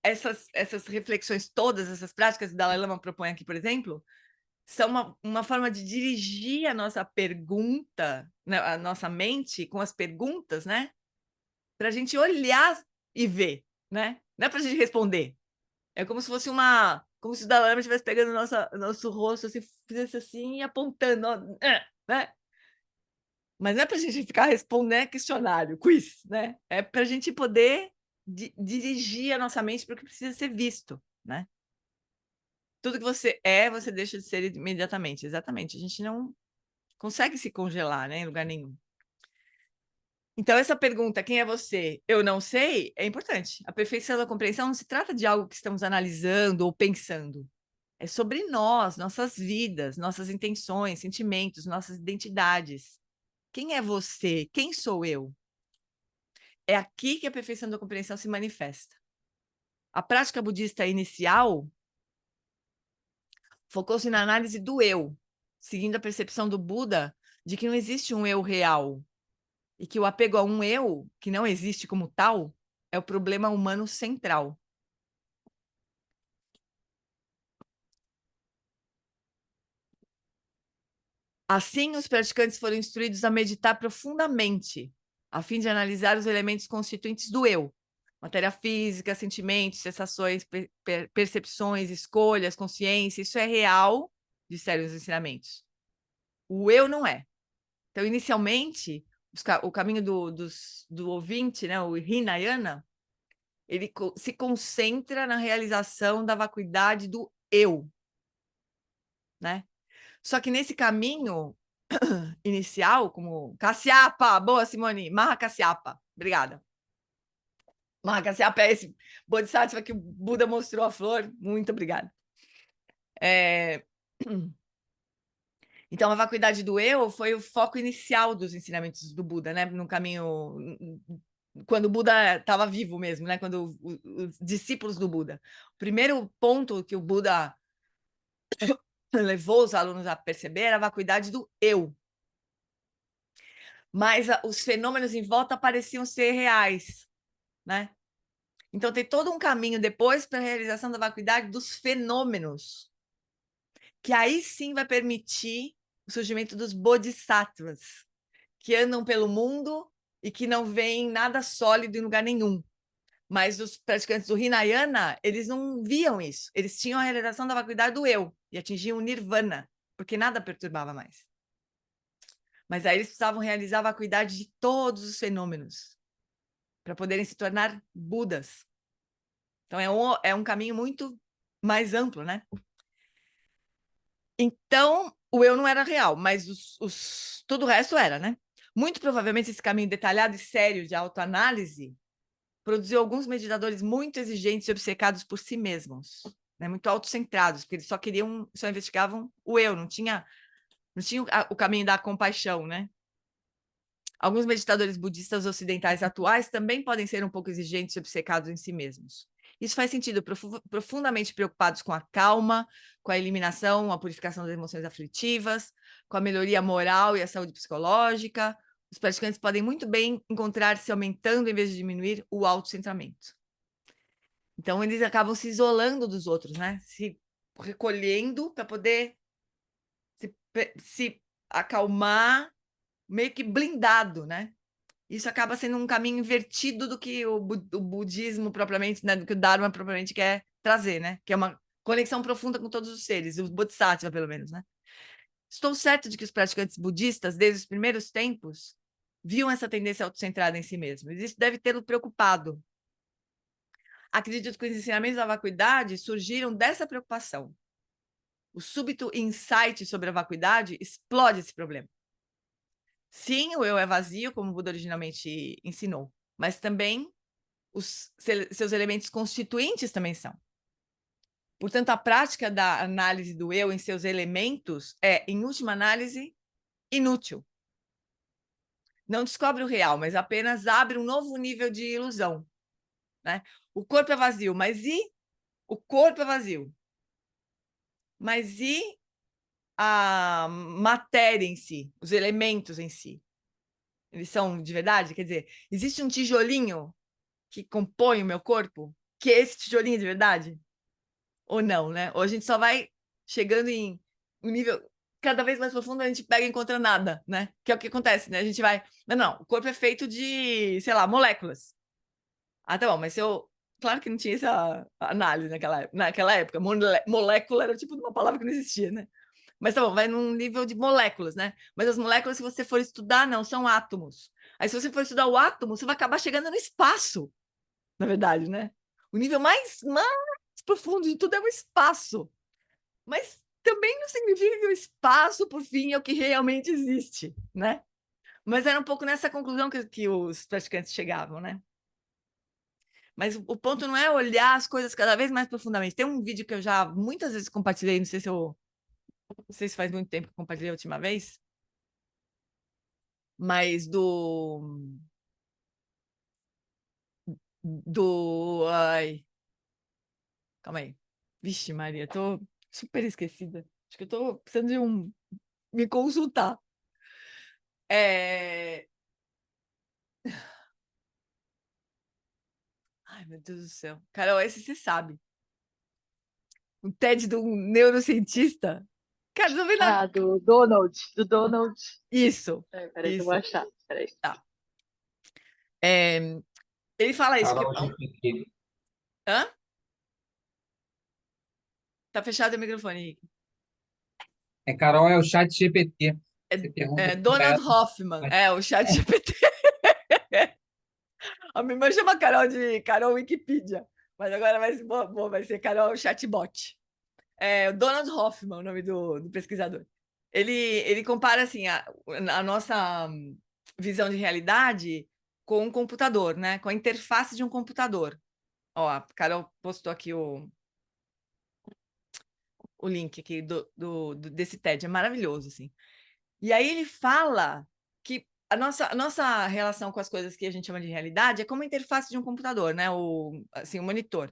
Essas reflexões todas, essas práticas que o Dalai Lama propõe aqui, por exemplo, são uma forma de dirigir a nossa pergunta, né, a nossa mente com as perguntas, né? Para a gente olhar e ver, né? Não é para a gente responder. É como se fosse como se o Dalai Lama estivesse pegando nosso rosto, assim, fizesse assim e apontando, ó, né? Mas não é para a gente ficar respondendo questionário, quiz, né? É para a gente poder dirigir a nossa mente para o que precisa ser visto, né? Tudo que você você deixa de ser imediatamente. Exatamente. A gente não consegue se congelar, né, em lugar nenhum. Então, essa pergunta, quem é você? Eu não sei, é importante. A perfeição da compreensão não se trata de algo que estamos analisando ou pensando. É sobre nós, nossas vidas, nossas intenções, sentimentos, nossas identidades. Quem é você? Quem sou eu? É aqui que a perfeição da compreensão se manifesta. A prática budista inicial focou-se na análise do eu, seguindo a percepção do Buda de que não existe um eu real e que o apego a um eu, que não existe como tal, é o problema humano central. Assim, os praticantes foram instruídos a meditar profundamente, a fim de analisar os elementos constituintes do eu, matéria física, sentimentos, sensações, percepções, escolhas, consciência. Isso é real, disseram os ensinamentos. O eu não é. Então, inicialmente, o caminho do ouvinte, né, o Hinayana, ele se concentra na realização da vacuidade do eu, né? Só que nesse caminho inicial, como Kasyapa, boa, Simone, Mahakasyapa, obrigada. Mahakasyapa é esse Bodhisattva que o Buda mostrou a flor, muito obrigada. Então, a vacuidade do eu foi o foco inicial dos ensinamentos do Buda, né? No caminho, quando o Buda estava vivo mesmo, né? Quando os discípulos do Buda. O primeiro ponto que o Buda levou os alunos a perceber era a vacuidade do eu. Mas os fenômenos em volta pareciam ser reais, né? Então, tem todo um caminho depois para a realização da vacuidade dos fenômenos, que aí sim vai permitir o surgimento dos bodhisattvas, que andam pelo mundo e que não veem nada sólido em lugar nenhum. Mas os praticantes do Hinayana, eles não viam isso. Eles tinham a realização da vacuidade do eu e atingiam o nirvana, porque nada perturbava mais. Mas aí eles precisavam realizar a vacuidade de todos os fenômenos para poderem se tornar Budas. Então, é um caminho muito mais amplo, né? Então, o eu não era real, mas tudo o resto era, né? Muito provavelmente esse caminho detalhado e sério de autoanálise produziu alguns meditadores muito exigentes e obcecados por si mesmos, né? Muito autocentrados, porque eles só investigavam o eu, não tinha o caminho da compaixão, né? Alguns meditadores budistas ocidentais atuais também podem ser um pouco exigentes e obcecados em si mesmos. Isso faz sentido, profundamente preocupados com a calma, com a eliminação, a purificação das emoções aflitivas, com a melhoria moral e a saúde psicológica. Os praticantes podem muito bem encontrar-se aumentando em vez de diminuir o autocentramento. Então, eles acabam se isolando dos outros, né? Se recolhendo para poder se acalmar, meio que blindado, né? Isso acaba sendo um caminho invertido do que o budismo propriamente, né? Do que o Dharma propriamente quer trazer, né? Que é uma conexão profunda com todos os seres, o Bodhisattva, pelo menos, né? Estou certo de que os praticantes budistas, desde os primeiros tempos, viam essa tendência autocentrada em si mesmos. Isso deve tê-lo preocupado. acredito que os ensinamentos da vacuidade surgiram dessa preocupação. O súbito insight sobre a vacuidade explode esse problema. Sim, o eu é vazio, como o Buda originalmente ensinou, mas também os seus elementos constituintes também são. Portanto, a prática da análise do eu em seus elementos é, em última análise, inútil. Não descobre o real, mas apenas abre um novo nível de ilusão, né? O corpo é vazio, mas e o corpo é vazio? Mas e a matéria em si, os elementos em si? Eles são de verdade? Quer dizer, existe um tijolinho que compõe o meu corpo? Que é esse tijolinho de verdade? Ou não, né? Ou a gente só vai chegando em um nível cada vez mais profundo, a gente pega e encontra nada, né? Que é o que acontece, né? A gente vai... Não, o corpo é feito de, sei lá, moléculas. Ah, tá bom, mas se eu... Claro que não tinha essa análise naquela época. Molécula era tipo uma palavra que não existia, né? Mas tá bom, vai num nível de moléculas, né? Mas as moléculas, se você for estudar, não, são átomos. Aí, se você for estudar o átomo, você vai acabar chegando no espaço, na verdade, né? O nível mais profundo de tudo é o espaço. Mas também não significa que o espaço, por fim, é o que realmente existe, né? Mas era um pouco nessa conclusão que os praticantes chegavam, né? Mas o ponto não é olhar as coisas cada vez mais profundamente. Tem um vídeo que eu já muitas vezes compartilhei, não sei se faz muito tempo que eu compartilhei a última vez, mas ai, calma aí. Vixe, Maria, tô super esquecida. Acho que eu tô precisando de me consultar. Ai, meu Deus do céu. Carol, esse você sabe. O TED do neurocientista. Cara, não vem nada. Ah, do Donald. Do Donald. Isso. Peraí que eu vou achar. Peraí. Tá. Ele fala isso. Carol GPT. Hã? Tá fechado o microfone, Henrique. Carol é o chat GPT. Você pergunta Donald Hoffman. O chat GPT. A minha irmã chama Carol de Carol Wikipedia. Mas agora vai ser Carol Chatbot. O Donald Hoffman, o nome do pesquisador. Ele compara assim, a nossa visão de realidade com um computador, né? Com a interface de um computador. Ó, a Carol postou aqui o link aqui desse TED, é maravilhoso, assim. E aí ele fala que a nossa relação com as coisas que a gente chama de realidade é como a interface de um computador, né? O monitor.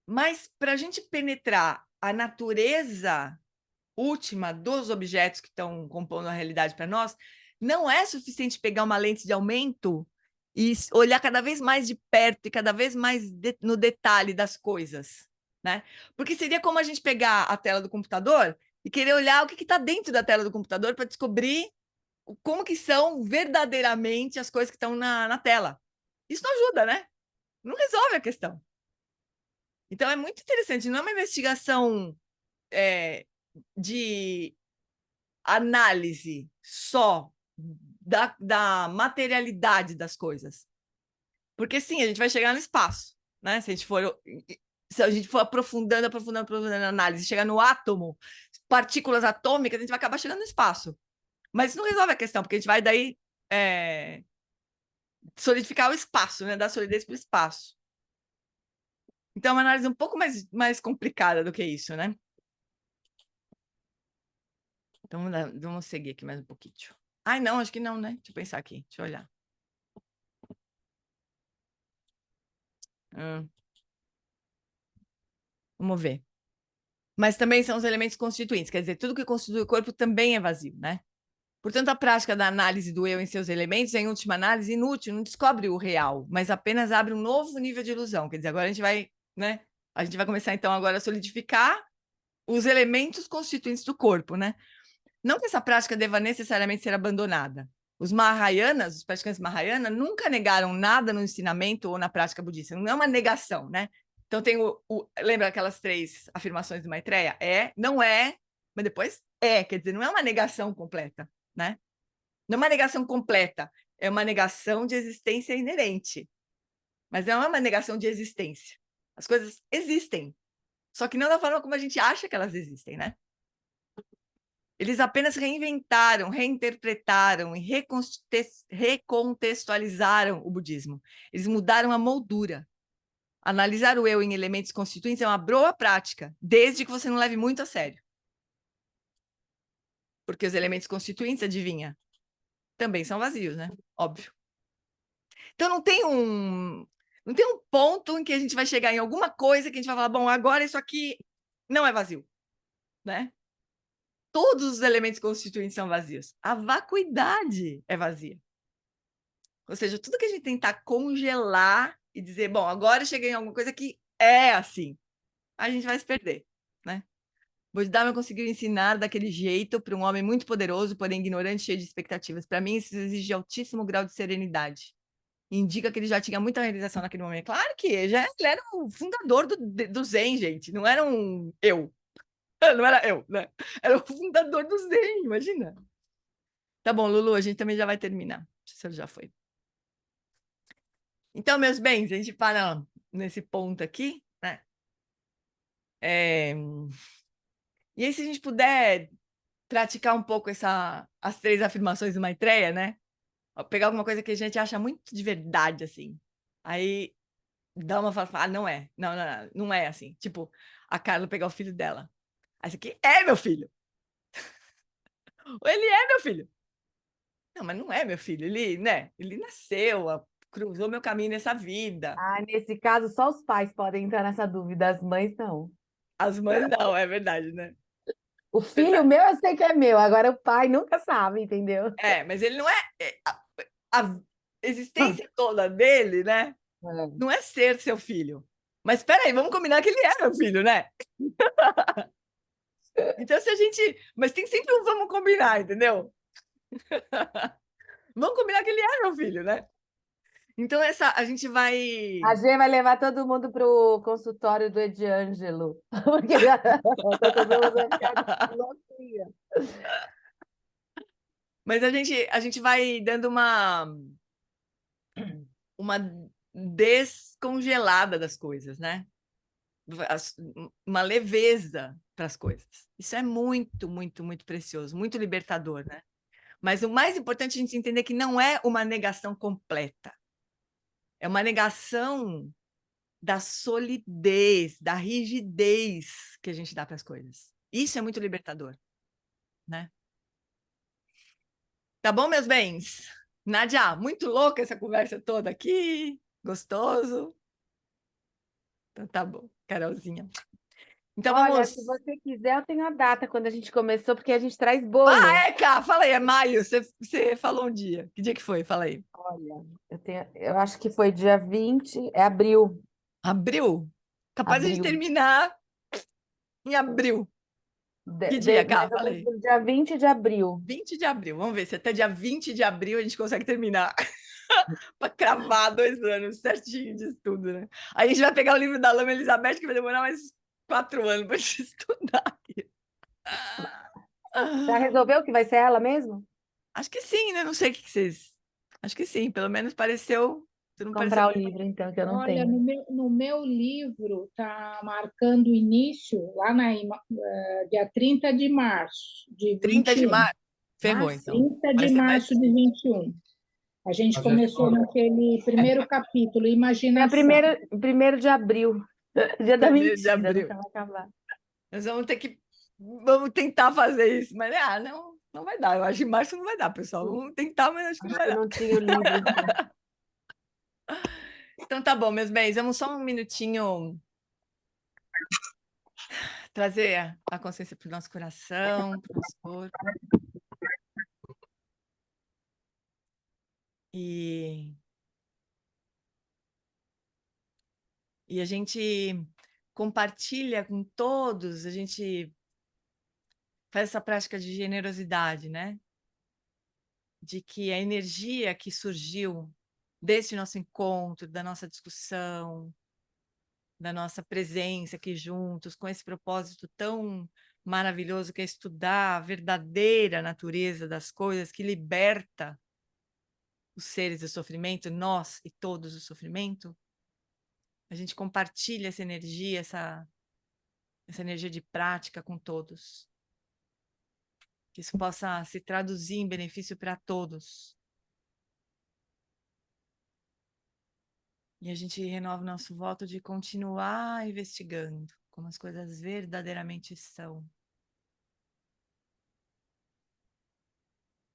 Mas para a gente penetrar a natureza última dos objetos que estão compondo a realidade para nós, não é suficiente pegar uma lente de aumento e olhar cada vez mais de perto e cada vez mais no detalhe das coisas, né? Porque seria como a gente pegar a tela do computador e querer olhar o que está dentro da tela do computador para descobrir como que são verdadeiramente as coisas que estão na tela. Isso não ajuda, né? Não resolve a questão. Então, é muito interessante. Não é uma investigação de análise só da materialidade das coisas. Porque, sim, a gente vai chegar no espaço, né? Se a gente for aprofundando a análise, chegar no átomo, partículas atômicas, a gente vai acabar chegando no espaço. Mas isso não resolve a questão, porque a gente vai daí solidificar o espaço, né? Dar solidez para o espaço. Então, é uma análise um pouco mais complicada do que isso, né? Então, vamos seguir aqui mais um pouquinho. Ai, não, acho que não, né? Deixa eu pensar aqui, deixa eu olhar. Vamos ver. Mas também são os elementos constituintes, quer dizer, tudo que constitui o corpo também é vazio, né? Portanto, a prática da análise do eu em seus elementos é, em última análise, inútil, não descobre o real, mas apenas abre um novo nível de ilusão. Quer dizer, agora a gente vai, né? A gente vai começar, então, agora a solidificar os elementos constituintes do corpo, né? Não que essa prática deva necessariamente ser abandonada. Os Mahayanas, os praticantes Mahayana, nunca negaram nada no ensinamento ou na prática budista. Não é uma negação, né? Então, tem lembra aquelas 3 afirmações do Maitreya? Não é, mas depois quer dizer, não é uma negação completa, né? Não é uma negação completa, é uma negação de existência inerente. Mas não é uma negação de existência. As coisas existem, só que não da forma como a gente acha que elas existem, né? Eles apenas reinventaram, reinterpretaram e recontextualizaram o budismo. Eles mudaram a moldura. Analisar o eu em elementos constituintes é uma boa prática, desde que você não leve muito a sério. Porque os elementos constituintes, adivinha, também são vazios, né? Óbvio. Então não tem um ponto em que a gente vai chegar em alguma coisa que a gente vai falar, bom, agora isso aqui não é vazio, né? Todos os elementos constituintes são vazios. A vacuidade é vazia. Ou seja, tudo que a gente tentar congelar e dizer, bom, agora eu cheguei em alguma coisa que é assim, a gente vai se perder, né? Bodhidharma conseguiu ensinar daquele jeito para um homem muito poderoso, porém ignorante, cheio de expectativas. Para mim, isso exige altíssimo grau de serenidade. Indica que ele já tinha muita realização naquele momento. Claro que ele era o fundador do Zen, gente. Não era um eu. Não era eu, né? Era o fundador do Zen, imagina. Tá bom, Lulu, a gente também já vai terminar. Não sei se já foi. Então, meus bens, a gente para nesse ponto aqui, né? E aí, se a gente puder praticar um pouco as 3 afirmações do Maitreya, né? Pegar alguma coisa que a gente acha muito de verdade, assim. Aí dá uma fala, não é. Não é assim. Tipo, a Carla pegar o filho dela. Esse aqui é meu filho. Ele é meu filho. Não, mas não é meu filho. Ele, né? Ele nasceu, cruzou meu caminho nessa vida. Ah, nesse caso, só os pais podem entrar nessa dúvida, as mães não. As mães não, é verdade, né? O filho meu eu sei que é meu, agora o pai nunca sabe, entendeu? Mas ele não é. A existência toda dele, né? Não é ser seu filho. Mas espera aí, vamos combinar que ele é meu filho, né? Então, se a gente. Mas tem sempre um vamos combinar, entendeu? Vamos combinar que ele é meu filho, né? Então, a gente vai. A Gê vai levar todo mundo pro consultório do Ediângelo. Porque todo mundo vai ficar louquinha. Mas a gente vai dando uma descongelada das coisas, né? Uma leveza para as coisas. Isso é muito, muito, muito precioso, muito libertador, né? Mas o mais importante é a gente entender que não é uma negação completa. É uma negação da solidez, da rigidez que a gente dá para as coisas. Isso é muito libertador, né? Tá bom, meus bens? Nádia, muito louca essa conversa toda aqui. Gostoso? Então tá bom, Carolzinha. Então Olha, vamos. se você quiser, eu tenho a data quando a gente começou, porque a gente traz bolo. Cá, fala aí, é maio. Você falou um dia. Que dia que foi? Fala aí. Olha, eu acho que foi dia 20, é abril. Abril? Capaz de a gente Abril. terminar em abril. Que dia, Cá? Mais ou Fala menos aí. no dia 20 de abril. 20 de abril. Vamos ver se até dia 20 de abril a gente consegue terminar. Para cravar 2 anos certinho de estudo, né? Aí a gente vai pegar o livro da Lama Elizabeth, que vai demorar mais 4 anos para gente estudar. Já resolveu que vai ser ela mesmo? Acho que sim, né? Não sei o que vocês. Acho que sim, pelo menos pareceu. Você não Comprar o pareceu... livro, então, que eu não Olha, tenho. no meu livro está marcando o início, lá dia 30 de março de 30 de 21. março. Ferrou, Ah, então. 30 Vai de ser março de 21. A gente Mas começou naquele primeiro capítulo, É imaginação. primeiro de abril. Dia da 1º de mentira, abril. nunca vai acabar. Nós vamos ter que. Vamos tentar fazer isso, mas não vai dar. Eu acho que em março não vai dar, pessoal. Vamos tentar, mas acho que não Acho vai que dar. não tinha o livro. Então tá bom, meus bens, vamos só um minutinho trazer a consciência para o nosso coração, para o nosso corpo. E a gente compartilha com todos, a gente faz essa prática de generosidade, né? De que a energia que surgiu desse nosso encontro, da nossa discussão, da nossa presença aqui juntos, com esse propósito tão maravilhoso que é estudar a verdadeira natureza das coisas, que liberta os seres do sofrimento, nós e todos do sofrimento, a gente compartilha essa energia, essa energia de prática com todos. Que isso possa se traduzir em benefício para todos. E a gente renova o nosso voto de continuar investigando como as coisas verdadeiramente são.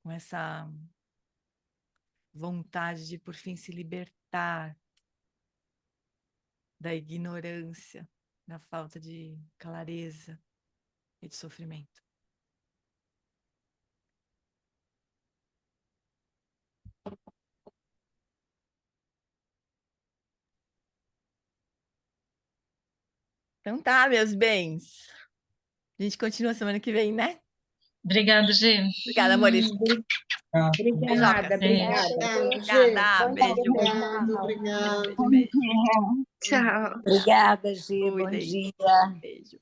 Com essa vontade de, por fim, se libertar da ignorância, da falta de clareza e de sofrimento. Então tá, meus bens. A gente continua semana que vem, né? Obrigada, Gê. Obrigada, amores. Obrigada, obrigada. Obrigada. Beijo. Obrigado, obrigado. Beijo, beijo. Tchau. Obrigada, Gi. Bom Cuidem. dia. Beijo.